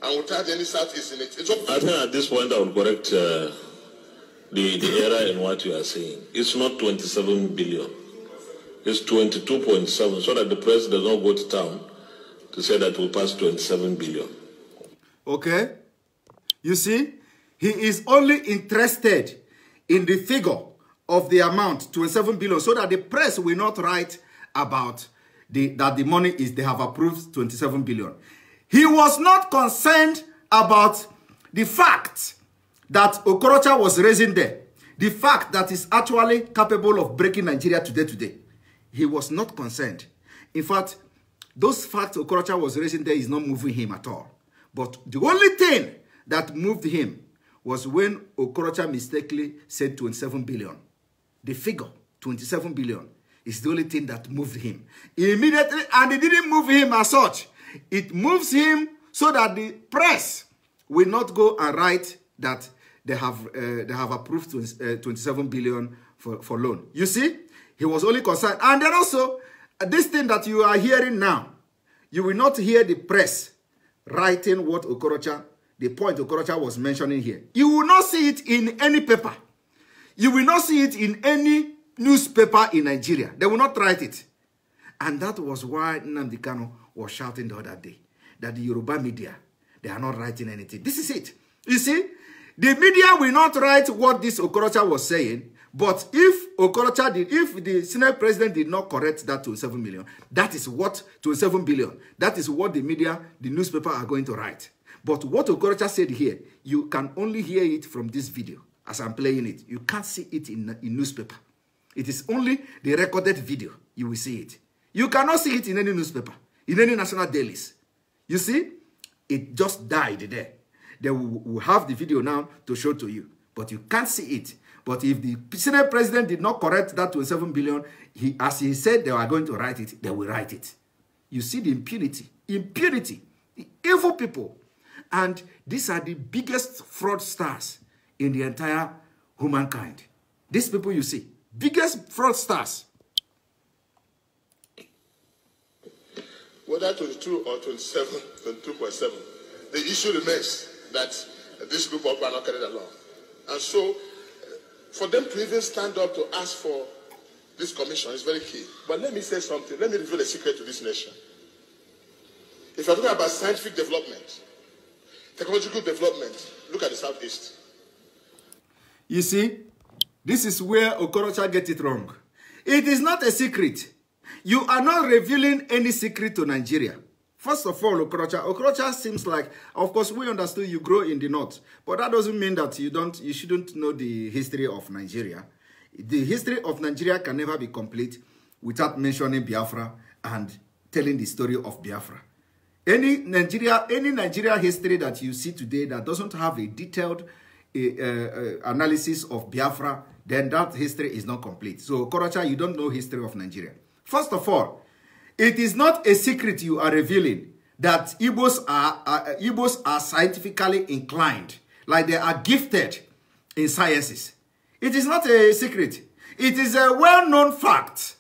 [SPEAKER 2] and without any Southeast in it.
[SPEAKER 3] I think at this point I will correct the error in what you are saying. It's not 27 billion. It's 22.7, so that the press does not go to town to say that we'll pass 27 billion.
[SPEAKER 1] Okay? You see? He is only interested in the figure of the amount, 27 billion, so that the press will not write about that the money is, they have approved 27 billion. He was not concerned about the fact that Okorocha was raising there. The fact that is actually capable of breaking Nigeria today. He was not concerned. In fact, those facts Okorocha was raising there is not moving him at all. But the only thing that moved him was when Okorocha mistakenly said 27 billion. The figure, 27 billion, is the only thing that moved him. Immediately, and it didn't move him as such. It moves him so that the press will not go and write that they have approved 27 billion for loan. You see, he was only concerned. And then also, this thing that you are hearing now, you will not hear the press writing what Okorocha, the point Okorocha was mentioning here. You will not see it in any paper. You will not see it in any newspaper in Nigeria. They will not write it. And that was why Nnamdi Kanu was shouting the other day that the Yoruba media, they are not writing anything. This is it. You see, the media will not write what this Okorocha was saying, but if Okorocha did, if the Senate president did not correct that 27 million, that is what 27 billion, that is what the media, the newspaper are going to write. But what Okorocha said here, you can only hear it from this video as I'm playing it. You can't see it in newspaper. It is only the recorded video. You will see it. You cannot see it in any newspaper, in any national dailies. You see, it just died there. They will have the video now to show to you, but you can't see it. But if the Senate president did not correct that 27 billion, as he said they were going to write it, they will write it. You see the impunity, the evil people. And these are the biggest fraudsters in the entire humankind. These people you see, biggest fraudsters.
[SPEAKER 2] Whether 22 or 27, 22.7, the issue remains that this group of are not carried along. And so, for them to even stand up to ask for this commission is very key. But let me say something. Let me reveal a secret to this nation. If you're talking about scientific development, technological development, look at the Southeast.
[SPEAKER 1] You see, this is where Okorocha gets it wrong. It is not a secret. You are not revealing any secret to Nigeria. First of all, Okorocha seems like, of course, we understood you grow in the north, but that doesn't mean that you shouldn't know the history of Nigeria. The history of Nigeria can never be complete without mentioning Biafra and telling the story of Biafra. Any Nigeria history that you see today that doesn't have a detailed analysis of Biafra, then that history is not complete. So, Korocha, you don't know history of Nigeria. First of all, it is not a secret you are revealing that Igbos are scientifically inclined, like they are gifted in sciences. It is not a secret. It is a well-known fact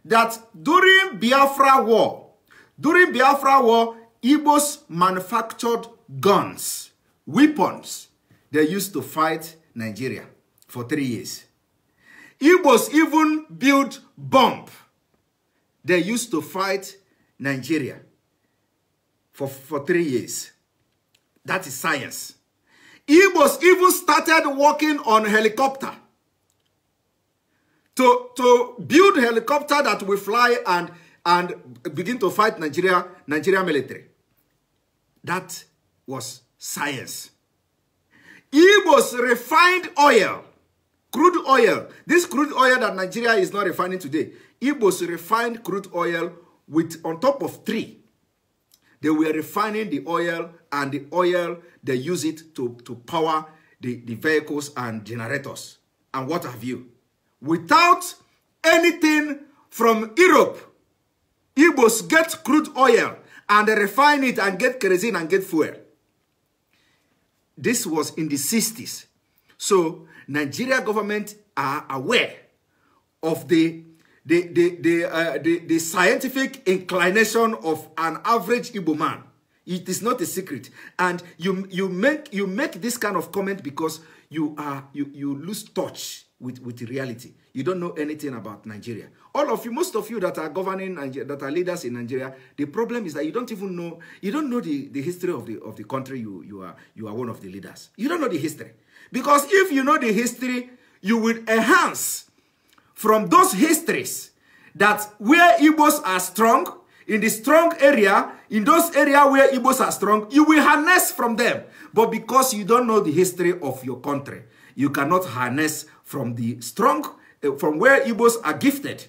[SPEAKER 1] that during Biafra War, Igbos manufactured guns, weapons they used to fight Nigeria for 3 years. Igbos even built bomb they used to fight Nigeria for 3 years. That is science. Igbos even started working on helicopter to build helicopter that will fly and begin to fight Nigeria military. That was science. Igbos refined oil, crude oil. This crude oil that Nigeria is not refining today, Igbos refined crude oil with on top of tree. They were refining the oil, and the oil, they use it to power the vehicles and generators and what have you. Without anything from Europe, Igbos get crude oil and they refine it and get kerosene and get fuel. This was in the 60s. So Nigeria government are aware of the scientific inclination of an average Igbo man. It is not a secret. And you make this kind of comment because you lose touch with reality. You don't know anything about Nigeria. All of you, most of you that are governing Nigeria, that are leaders in Nigeria, the problem is that you don't even know, you don't know the history of the country you are one of the leaders. You don't know the history. Because if you know the history, you will enhance from those histories that where Igbos are strong, in the strong area, in those areas where Igbos are strong, you will harness from them. But because you don't know the history of your country, you cannot harness from the strong, from where Igbos are gifted.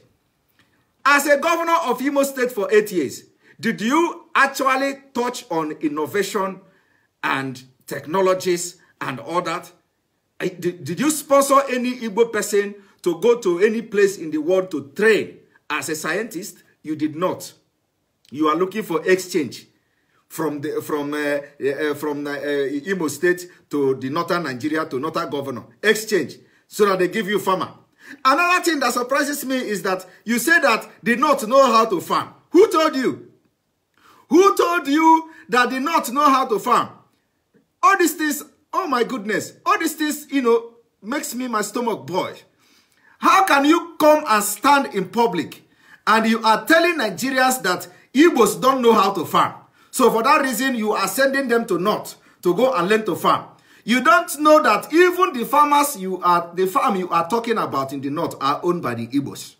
[SPEAKER 1] As a governor of Imo State for 8 years, did you actually touch on innovation and technologies and all that? Did you sponsor any Igbo person to go to any place in the world to train as a scientist? You did not. You are looking for exchange from Imo State to the northern Nigeria to northern governor. Exchange so that they give you farmer. Another thing that surprises me is that you say that they not know how to farm. Who told you? Who told you that they not know how to farm? All these things, oh my goodness, all these things, makes me my stomach boil. How can you come and stand in public and you are telling Nigerians that Igbos don't know how to farm? So for that reason, you are sending them to north to go and learn to farm. You don't know that even the farmers the farm you are talking about in the north are owned by the Igbos.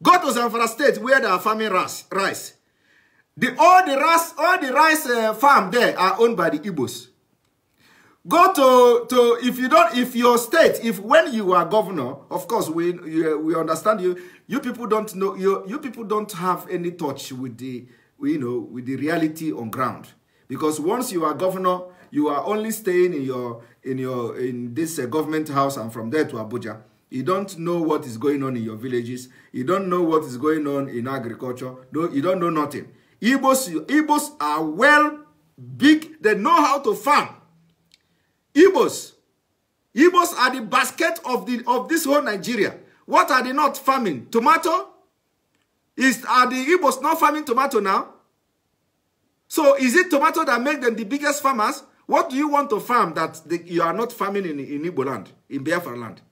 [SPEAKER 1] Go to Zamfara State where they are farming rice. All the rice farm there are owned by the Igbos. Go to if your state, when you are governor, of course we understand you. You people don't know, you people don't have any touch with the with the reality on ground. Because once you are governor, you are only staying in this government house, and from there to Abuja. You don't know what is going on in your villages. You don't know what is going on in agriculture. No, you don't know nothing. Igbos are well big. They know how to farm. Igbos are the basket of this whole Nigeria. What are they not farming? Tomato? Are the Igbos not farming tomato now? So is it tomato that make them the biggest farmers? What do you want to farm that you are not farming in Igbo land, in Biafra land?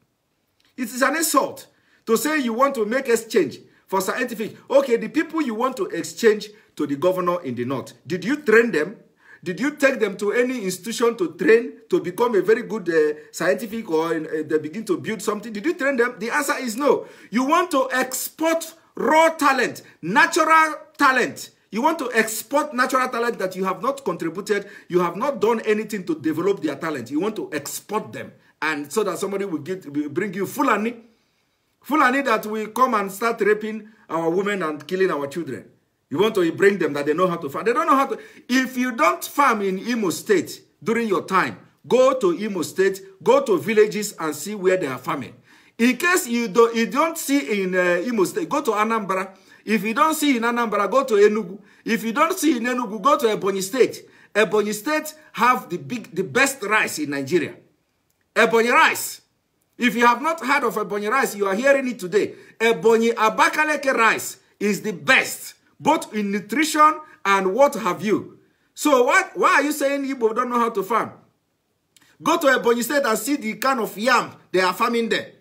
[SPEAKER 1] It is an insult to say you want to make exchange for scientific. Okay, the people you want to exchange to the governor in the north, did you train them? Did you take them to any institution to train to become a very good scientific, or they begin to build something? Did you train them? The answer is no. You want to export raw talent, natural talent. You want to export natural talent that you have not contributed. You have not done anything to develop their talent. You want to export them, and so that somebody will bring you Fulani that will come and start raping our women and killing our children. You want to bring them that they know how to farm. They don't know how to. If you don't farm in Imo State during your time, Go to Imo State, go to villages and see where they are farming. In case you don't see in Imo State, go to Anambra. If you don't see in Anambra, go to Enugu. If you don't see in Enugu, go to Ebonyi State. Ebonyi State have the best rice in Nigeria. Ebonyi rice. If you have not heard of Ebonyi rice, you are hearing it today. Ebonyi Abakaleke rice is the best, both in nutrition and what have you. So why are you saying Igbo don't know how to farm? Go to Ebonyi State and see the kind of yam they are farming there.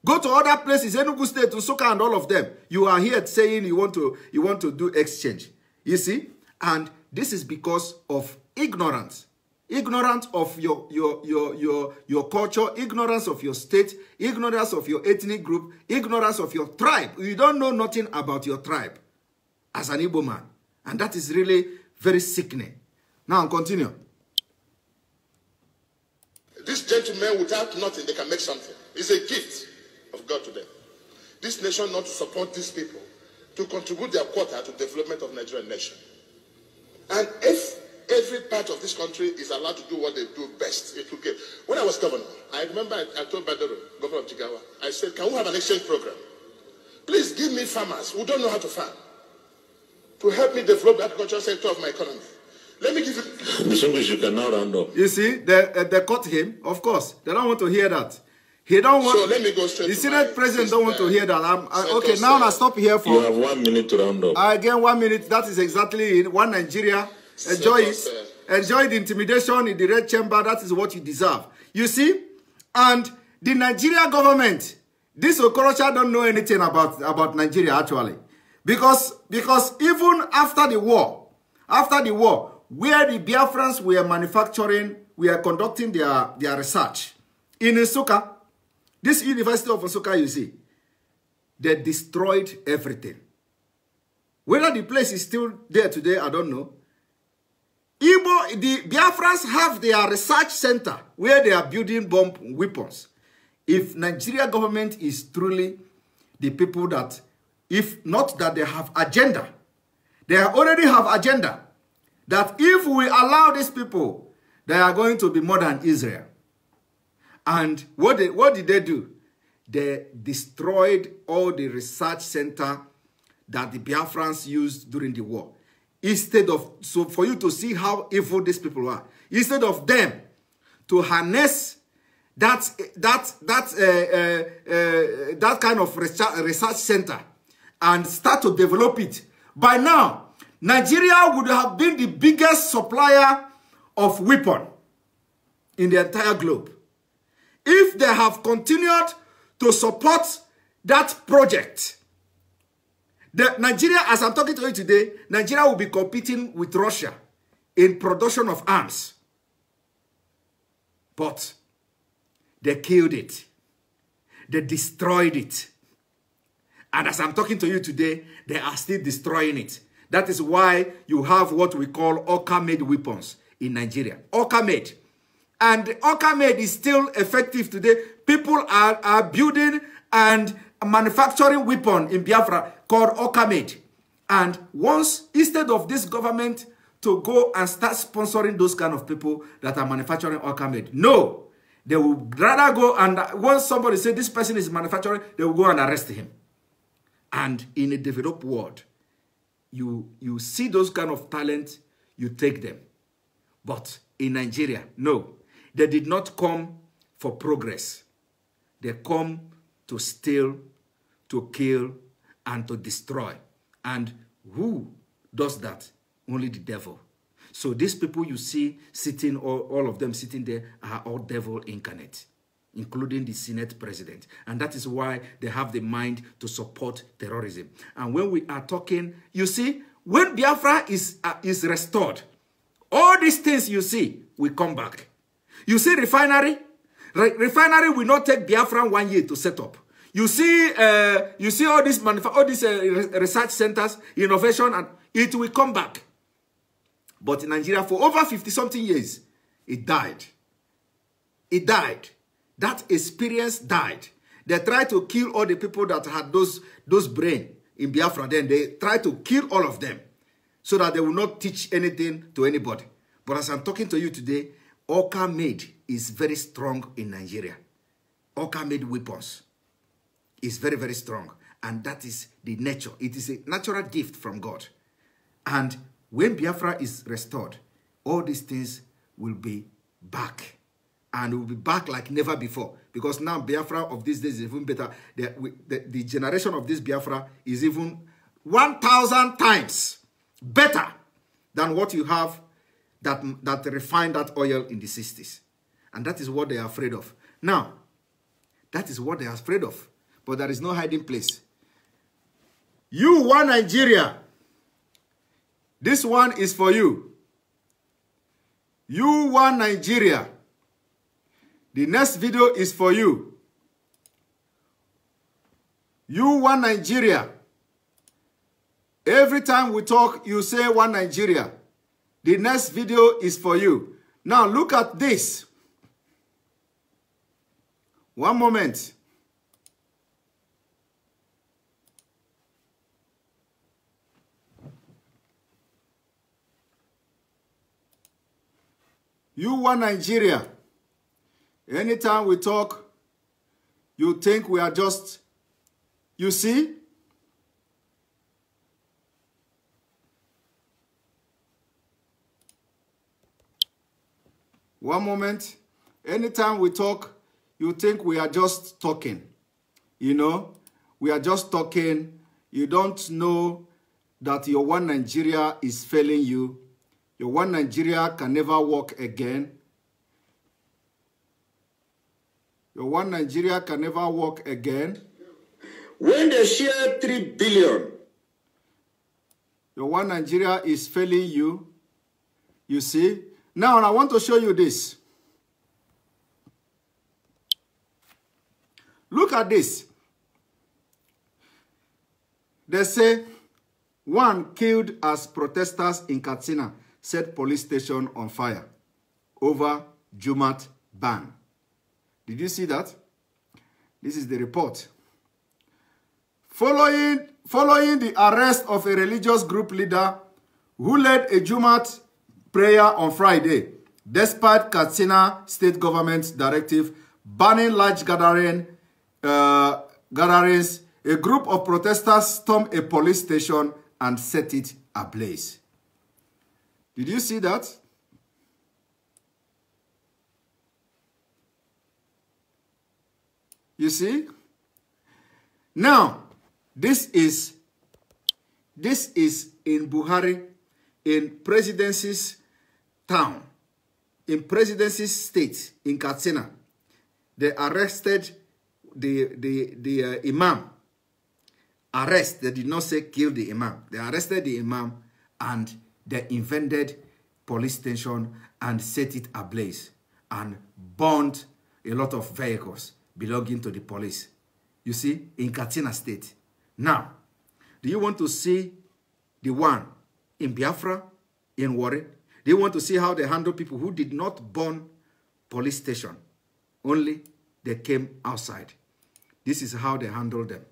[SPEAKER 1] Go to other places, Enugu State, Nsukka, and all of them. You are here saying you want to do exchange. You see? And this is because of ignorance. Ignorance of your culture, ignorance of your state, ignorance of your ethnic group, ignorance of your tribe. You don't know nothing about your tribe as an Igbo man. And that is really very sickening. Now, continue.
[SPEAKER 2] These gentlemen, without nothing, they can make something. It's a gift of God to them. This nation not to support these people, to contribute their quota to the development of Nigerian nation. And if every part of this country is allowed to do what they do best, it will get. When I was governor, I remember I told Badero, governor of Jigawa, I said, can we have an exchange program? Please give me farmers who don't know how to farm to help me develop the agricultural sector of my economy. Let me give you...
[SPEAKER 3] Mr. English, you can now round up.
[SPEAKER 1] You see, they caught him, of course. They don't want to hear that. He don't want...
[SPEAKER 2] So let me go straight
[SPEAKER 1] the Senate president don't want to hear that. Okay, now I stop here for...
[SPEAKER 3] You have 1 minute to round up.
[SPEAKER 1] Again, 1 minute. That is exactly it. One Nigeria. Enjoy it. Enjoy the intimidation in the red chamber. That is what you deserve. You see? And the Nigeria government, this Okorocha don't know anything about Nigeria actually. Because even after the war, where the Biafrans were manufacturing, we are conducting their research. In Nsukka, this University of Nsukka, you see, they destroyed everything. Whether the place is still there today, I don't know. The Biafrans have their research center where they are building bomb weapons. If Nigeria government is truly the people that, if not that they have agenda, they already have agenda, that if we allow these people, they are going to be more than Israel. And what did they do? They destroyed all the research center that the Biafrans used during the war. Instead of, so for you to see how evil these people are, instead of them to harness that kind of research center and start to develop it, by now, Nigeria would have been the biggest supplier of weapon in the entire globe. If they have continued to support that project, Nigeria, as I'm talking to you today, Nigeria will be competing with Russia in production of arms. But they killed it. They destroyed it. And as I'm talking to you today, they are still destroying it. That is why you have what we call Oka-made weapons in Nigeria. Oka-made. And Oka-made is still effective today. People are building and manufacturing weapon in Biafra called Oka-made. And once, instead of this government to go and start sponsoring those kind of people that are manufacturing Oka-made, no. They will rather go and, once somebody say this person is manufacturing, they will go and arrest him. And in a developed world, you see those kind of talents, you take them. But in Nigeria, no. They did not come for progress. They come to steal, to kill, and to destroy. And who does that? Only the devil. So these people you see sitting, all of them sitting there, are all devil incarnate, including the Senate president. And that is why they have the mind to support terrorism. And when we are talking, you see, when Biafra is restored, all these things you see will come back. You see refinery? Refinery will not take Biafra 1 year to set up. You see all these research centers, innovation, and it will come back. But in Nigeria, for over 50-something years, it died. It died. That experience died. They tried to kill all the people that had those brain in Biafra. Then they tried to kill all of them so that they will not teach anything to anybody. But as I'm talking to you today, Oka made is very strong in Nigeria. Oka made weapons is very, very strong. And that is the nature. It is a natural gift from God. And when Biafra is restored, all these things will be back. And will be back like never before. Because now Biafra of these days is even better. The generation of this Biafra is even 1,000 times better than what you have that refined that oil in the 60s. And that is what they are afraid of. Now, that is what they are afraid of. But there is no hiding place. You want Nigeria. This one is for you. You want Nigeria. The next video is for you. You want Nigeria. Every time we talk, you say one Nigeria. The next video is for you. Now look at this. One moment. You want Nigeria. Anytime we talk, you think we are just, you see? One moment. Anytime we talk, you think we are just talking. You know, we are just talking. You don't know that your one Nigeria is failing you. Your one Nigeria can never walk again. Your one Nigeria can never walk again.
[SPEAKER 4] When they share 3 billion.
[SPEAKER 1] Your one Nigeria is failing you. You see? Now, I want to show you this. Look at this. They say, one killed as protesters in Katsina set police station on fire over Jumat ban. Did you see that? This is the report. Following the arrest of a religious group leader who led a Jumat prayer on Friday, despite Katsina state government's directive banning large gatherings, a group of protesters stormed a police station and set it ablaze. Did you see that? You see? Now, this is in Buhari, in Presidency's town, in Presidency's state, in Katsina. They arrested the imam. Arrest, they did not say kill the imam. They arrested the imam and they invaded police station and set it ablaze and burned a lot of vehicles belonging to the police. You see, in Katsina state. Now, do you want to see the one in Biafra, in Warri? Do you want to see how they handle people who did not burn police station? Only they came outside. This is how they handle them.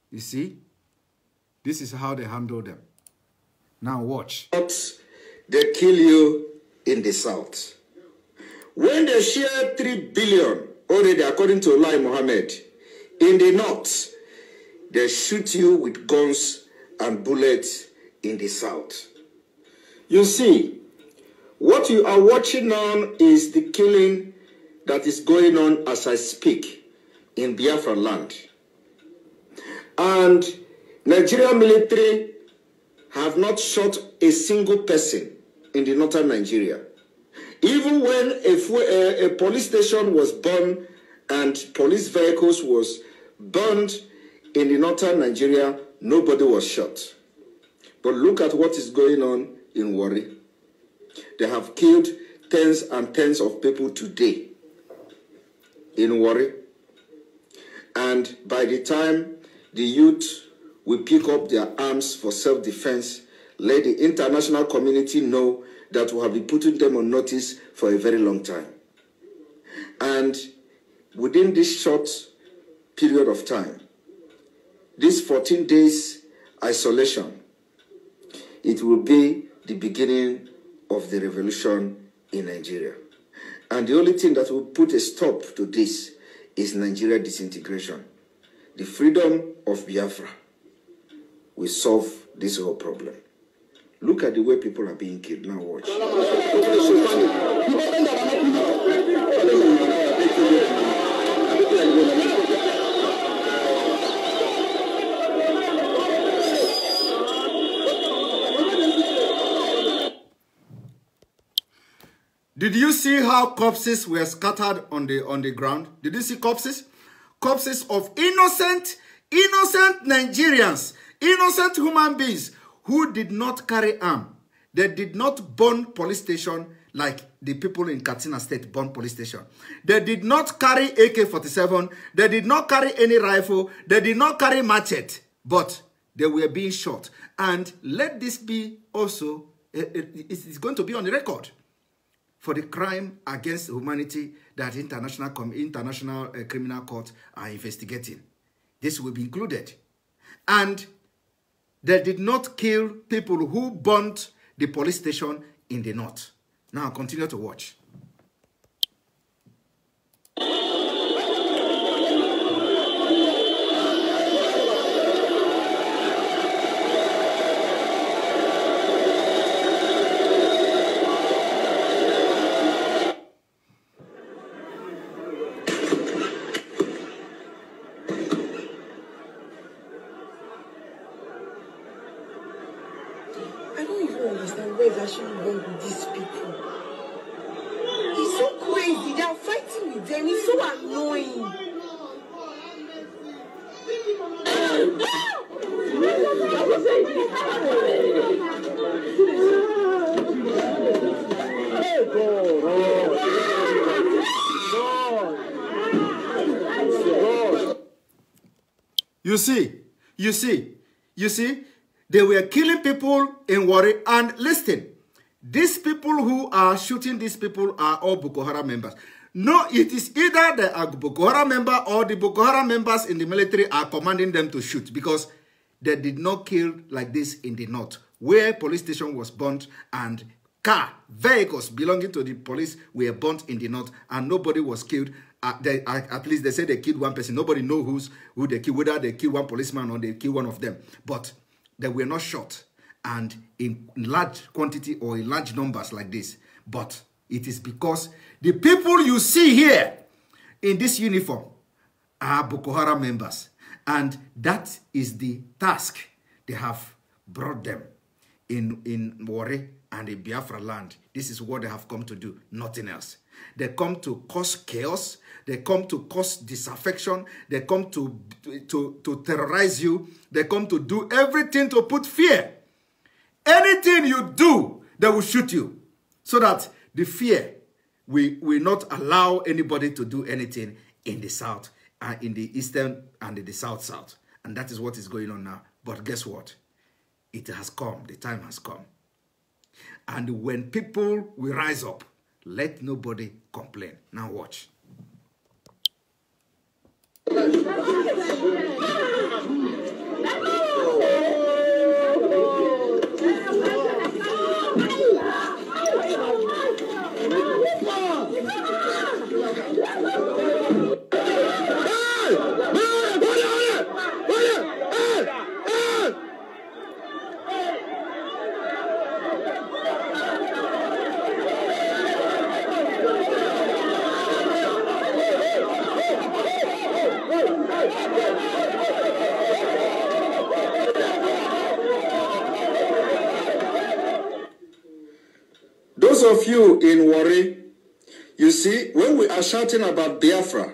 [SPEAKER 1] You see? This is how they handle them. Now watch.
[SPEAKER 4] They kill you in the south. When they share 3 billion, already according to Lai Mohammed, in the north, they shoot you with guns and bullets in the south. You see, what you are watching now is the killing that is going on as I speak in Biafra land. And Nigerian military have not shot a single person in the northern Nigeria. Even when a police station was burned and police vehicles was burned in the northern Nigeria, nobody was shot. But look at what is going on in Warri. They have killed tens and tens of people today in Warri. And by the time the youth will pick up their arms for self-defense, let the international community know that we have been putting them on notice for a very long time. And within this short period of time, this 14 days isolation it will be the beginning of the revolution in Nigeria. And the only thing that will put a stop to this is Nigeria disintegration. The freedom of Biafra will solve this whole problem. Look at the way people are being killed. Now watch.
[SPEAKER 1] Did you see how corpses were scattered on the ground? Did you see corpses? Corpses of innocent Nigerians, innocent human beings who did not carry arm. They did not burn police station like the people in Katsina State burned police station. They did not carry AK-47. They did not carry any rifle. They did not carry machete. But they were being shot. And let this be also, it's going to be on the record for the crime against humanity that international criminal court are investigating. This will be included. And they did not kill people who burnt the police station in the north. Now continue to watch. You see, they were killing people in Warri. And listen, these people who are shooting these people are all Boko Haram members. No, it is either they are Boko Haram member or the Boko Haram members in the military are commanding them to shoot, because they did not kill like this in the north, where police station was burnt and vehicles belonging to the police were burnt in the north, and nobody was killed. At least they say they killed one person. Nobody knows who they killed, whether they killed one policeman or they killed one of them. But they were not shot, and in large quantity or in large numbers like this. But it is because the people you see here in this uniform are Boko Haram members. And that is the task they have brought them in Warri and in Biafra land. This is what they have come to do, nothing else. They come to cause chaos. They come to cause disaffection. They come to terrorize you. They come to do everything to put fear. Anything you do, they will shoot you. So that the fear will not allow anybody to do anything in the south, in the eastern and in the south. And that is what is going on now. But guess what? It has come. The time has come. And when people will rise up, let nobody complain. Now watch.
[SPEAKER 4] Those of you in Warri, you see, when we are shouting about Biafra,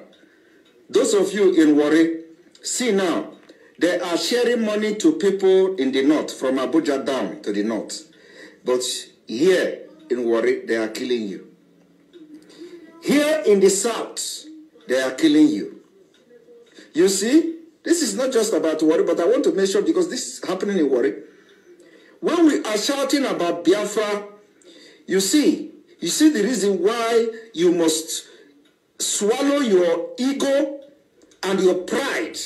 [SPEAKER 4] those of you in Warri, see now, they are sharing money to people in the north, from Abuja down to the north. But here in Warri, they are killing you. Here in the south, they are killing you. You see, this is not just about Warri, but I want to mention, because this is happening in Warri. When we are shouting about Biafra, you see the reason why you must swallow your ego and your pride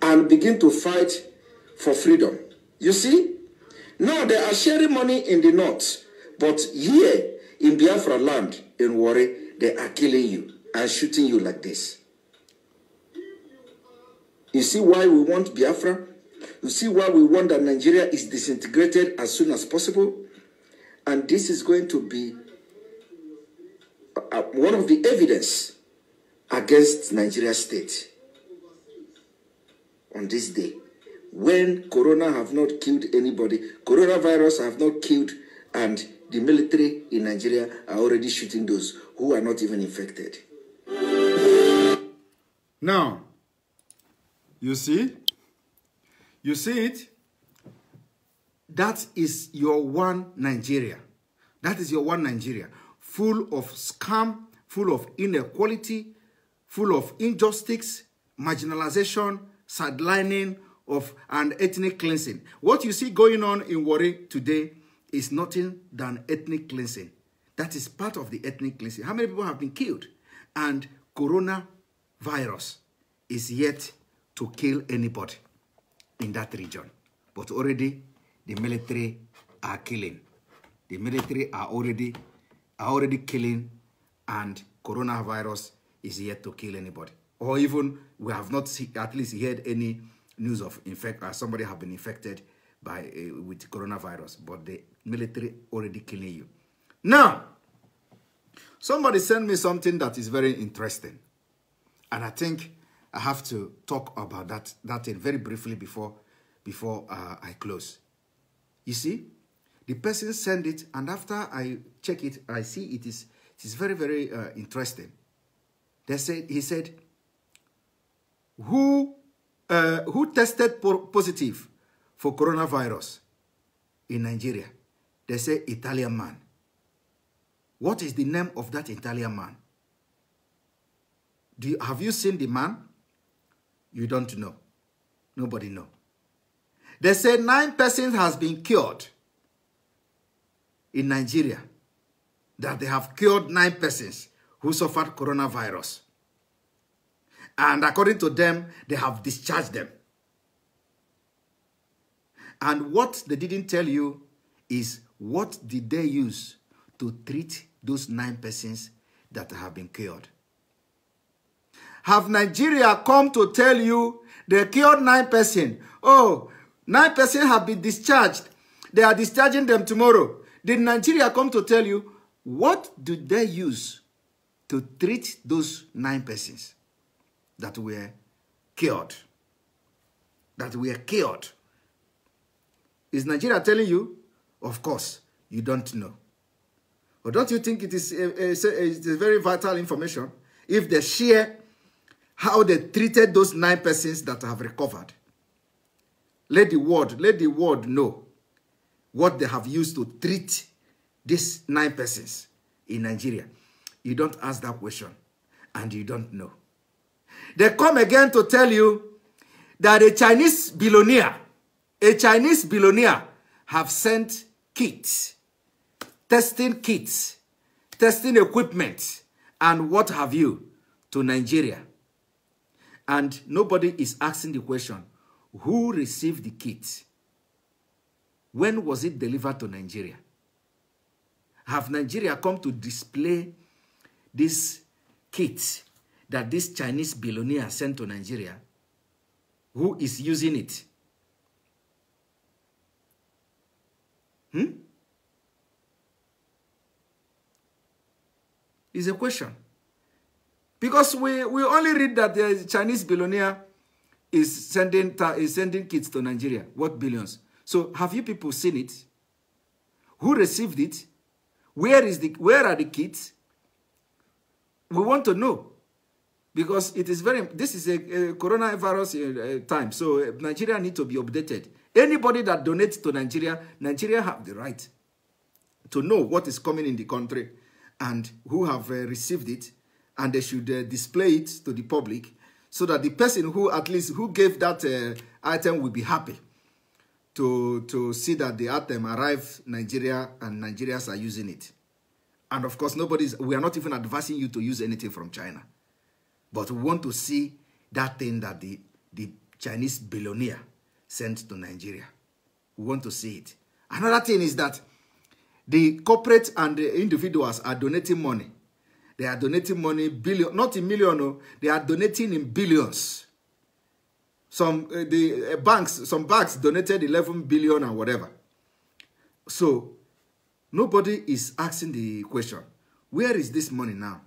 [SPEAKER 4] and begin to fight for freedom. You see, Now they are sharing money in the north, but here in Biafra land, in Warri, they are killing you and shooting you like this. You see why we want Biafra? You see why we want that Nigeria is disintegrated as soon as possible? And this is going to be one of the evidence against Nigeria state on this day. When Corona have not killed anybody, coronavirus have not killed, and the military in Nigeria are already shooting those who are not even infected.
[SPEAKER 1] Now, you see it? That is your one Nigeria. That is your one Nigeria. Full of scam, full of inequality, full of injustice, marginalization, sidelining, and ethnic cleansing. What you see going on in Warri today is nothing than ethnic cleansing. That is part of the ethnic cleansing. How many people have been killed? And coronavirus is yet to kill anybody in that region. But already the military are killing. The military are already killing, and coronavirus is yet to kill anybody. Or even we have not at least heard any news of somebody have been infected with coronavirus, but the military already killing you. Now, somebody sent me something that is very interesting, and I think I have to talk about that thing very briefly before I close. You see, the person sent it, and after I check it, I see it is very, very interesting. He said, who tested positive for coronavirus in Nigeria? They say Italian man. What is the name of that Italian man? Have you seen the man? You don't know. Nobody know. They say 9 persons has been cured in Nigeria. That they have cured 9 persons who suffered coronavirus. And according to them, they have discharged them. And what they didn't tell you is what did they use to treat those 9 persons that have been cured. Have Nigeria come to tell you they cured 9 persons? Oh, 9 persons have been discharged. They are discharging them tomorrow. Did Nigeria come to tell you what did they use to treat those 9 persons that were cured? That were cured. Is Nigeria telling you? Of course, you don't know. But don't you think it is a very vital information if they share how they treated those 9 persons that have recovered? Let the world know what they have used to treat these 9 persons in Nigeria. You don't ask that question, and you don't know. They come again to tell you that a Chinese billionaire have sent kits, testing equipment, and what have you to Nigeria. And nobody is asking the question, who received the kit? When was it delivered to Nigeria? Have Nigeria come to display this kit that this Chinese billionaire sent to Nigeria? Who is using it? Is a question. Because we only read that the Chinese billionaire is sending kits to Nigeria. What billions? So have you people seen it? Who received it? Where are the kits? We want to know. Because it is this is a coronavirus time. So Nigeria needs to be updated. Anybody that donates to Nigeria have the right to know what is coming in the country and who have received it, and they should display it to the public so that the person who gave that item will be happy to see that the item arrived Nigeria and Nigerians are using it. And of course, we are not even advising you to use anything from China. But we want to see that thing that the Chinese billionaire sent to Nigeria. We want to see it. Another thing is that the corporate and the individuals are donating money. They are donating money, billion, not in million, no, they are donating in billions. Some banks donated 11 billion and whatever. So nobody is asking the question, where is this money now?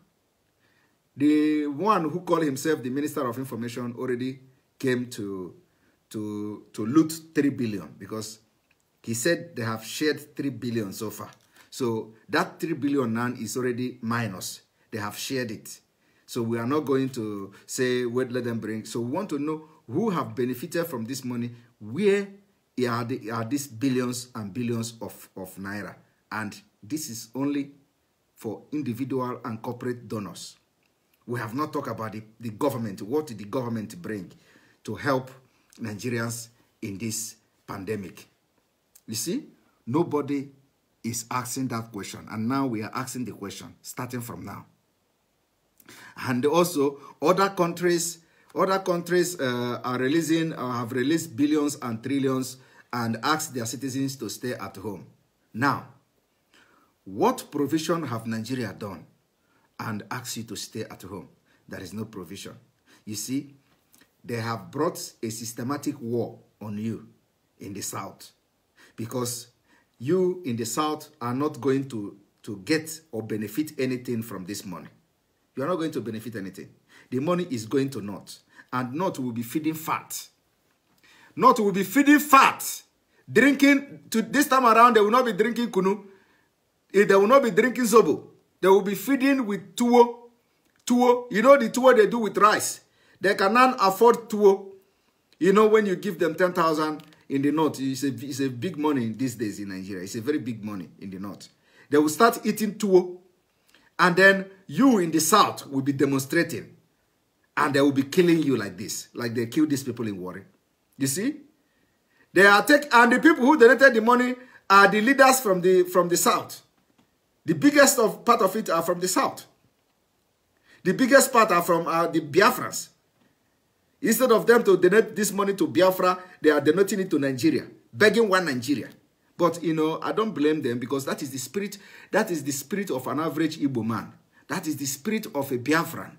[SPEAKER 1] The one who called himself the Minister of Information already came to loot 3 billion because he said they have shared 3 billion so far. So that 3 billion now is already minus. They have shared it. So we are not going to say, wait, let them bring. So we want to know who have benefited from this money, where are these billions and billions of naira. And this is only for individual and corporate donors. We have not talked about the government. What did the government bring to help Nigerians in this pandemic? You see, nobody is asking that question. And now we are asking the question, starting from now. And also, other countries are releasing, have released billions and trillions and asked their citizens to stay at home. Now, what provision have Nigeria done and asked you to stay at home? There is no provision. You see, they have brought a systematic war on you in the South because you in the South are not going to get or benefit anything from this money. You are not going to benefit anything. The money is going to North, and North will be feeding fat. North will be feeding fat. Drinking, this time around, they will not be drinking kunu. They will not be drinking zobo. They will be feeding with tuwo. Tuwo, you know the tuwo they do with rice. They cannot afford tuwo. You know, when you give them 10,000 in the North, it's a big money these days in Nigeria. It's a very big money in the North. They will start eating tuwo. And then you in the South will be demonstrating. And they will be killing you like this. Like they killed these people in Warri. You see? They are and the people who donated the money are the leaders from the South. The biggest part of it are from the South. The biggest part are from the Biafrans. Instead of them to donate this money to Biafra, they are donating it to Nigeria. Begging one Nigeria. But, you know, I don't blame them because that is the spirit. That is the spirit of an average Igbo man. That is the spirit of a Biafran.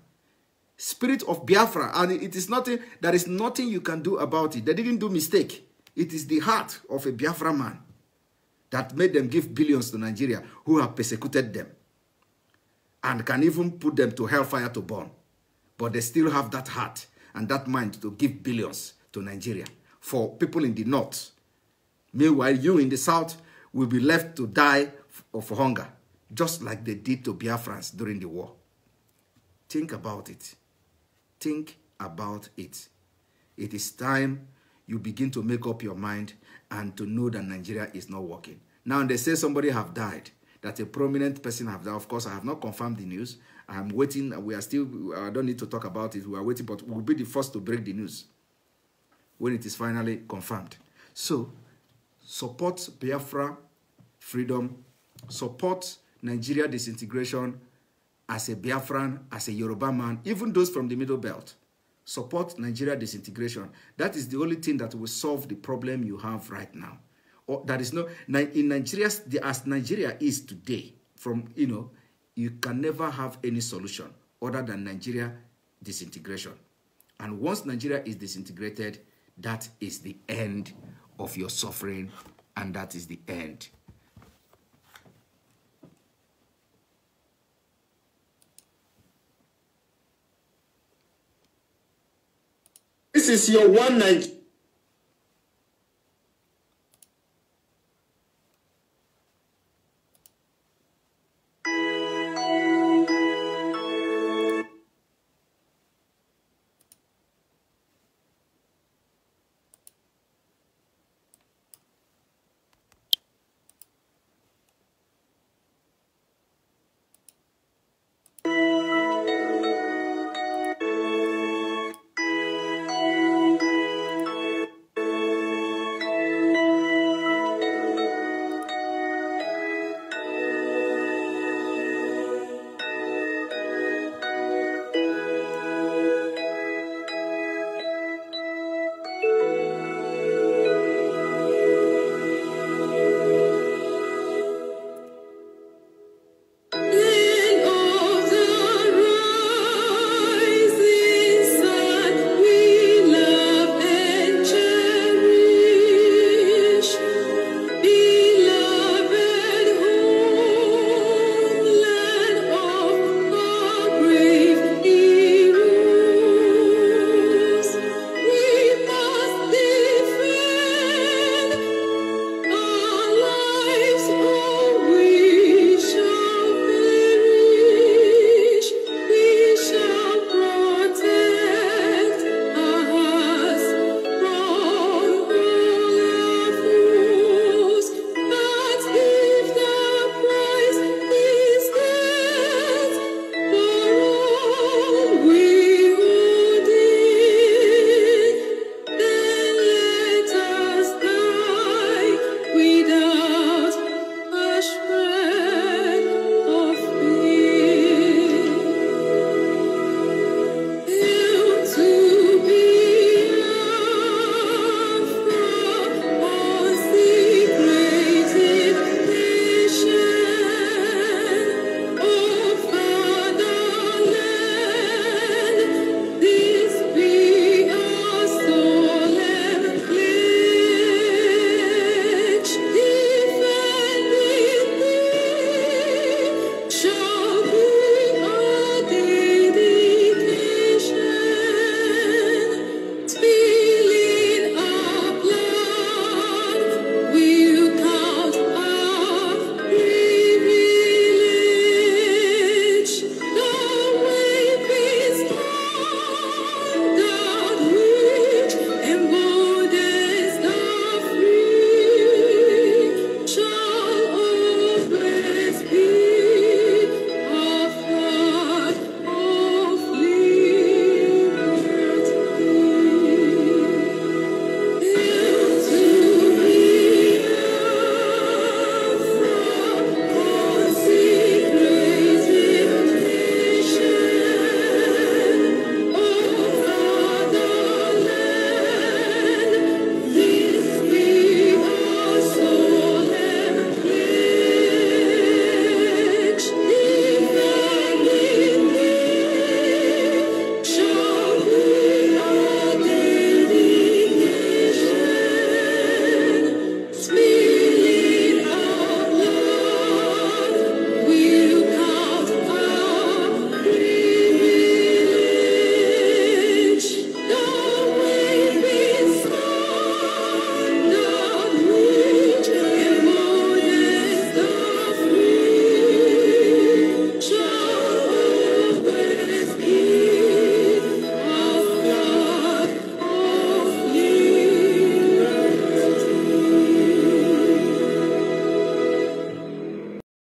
[SPEAKER 1] Spirit of Biafra. And it is nothing, there is nothing you can do about it. They didn't do mistake. It is the heart of a Biafra man that made them give billions to Nigeria who have persecuted them. And can even put them to hellfire to burn. But they still have that heart and that mind to give billions to Nigeria for people in the North. Meanwhile, you in the South will be left to die of hunger, just like they did to Biafrans during the war. Think about it. Think about it. It is time you begin to make up your mind and to know that Nigeria is not working. Now, they say somebody have died, that a prominent person have died. Of course, I have not confirmed the news. I'm waiting. We are still, I don't need to talk about it. We are waiting, but we'll be the first to break the news when it is finally confirmed. So, support Biafra freedom, support Nigeria disintegration as a Biafran, as a Yoruba man, even those from the Middle Belt. Support Nigeria disintegration. That is the only thing that will solve the problem you have right now. Or that is no, in Nigeria, as Nigeria is today, from, you know, you can never have any solution other than Nigeria disintegration. And once Nigeria is disintegrated, that is the end of your suffering, and that is the end.
[SPEAKER 4] This is your one Nigeria.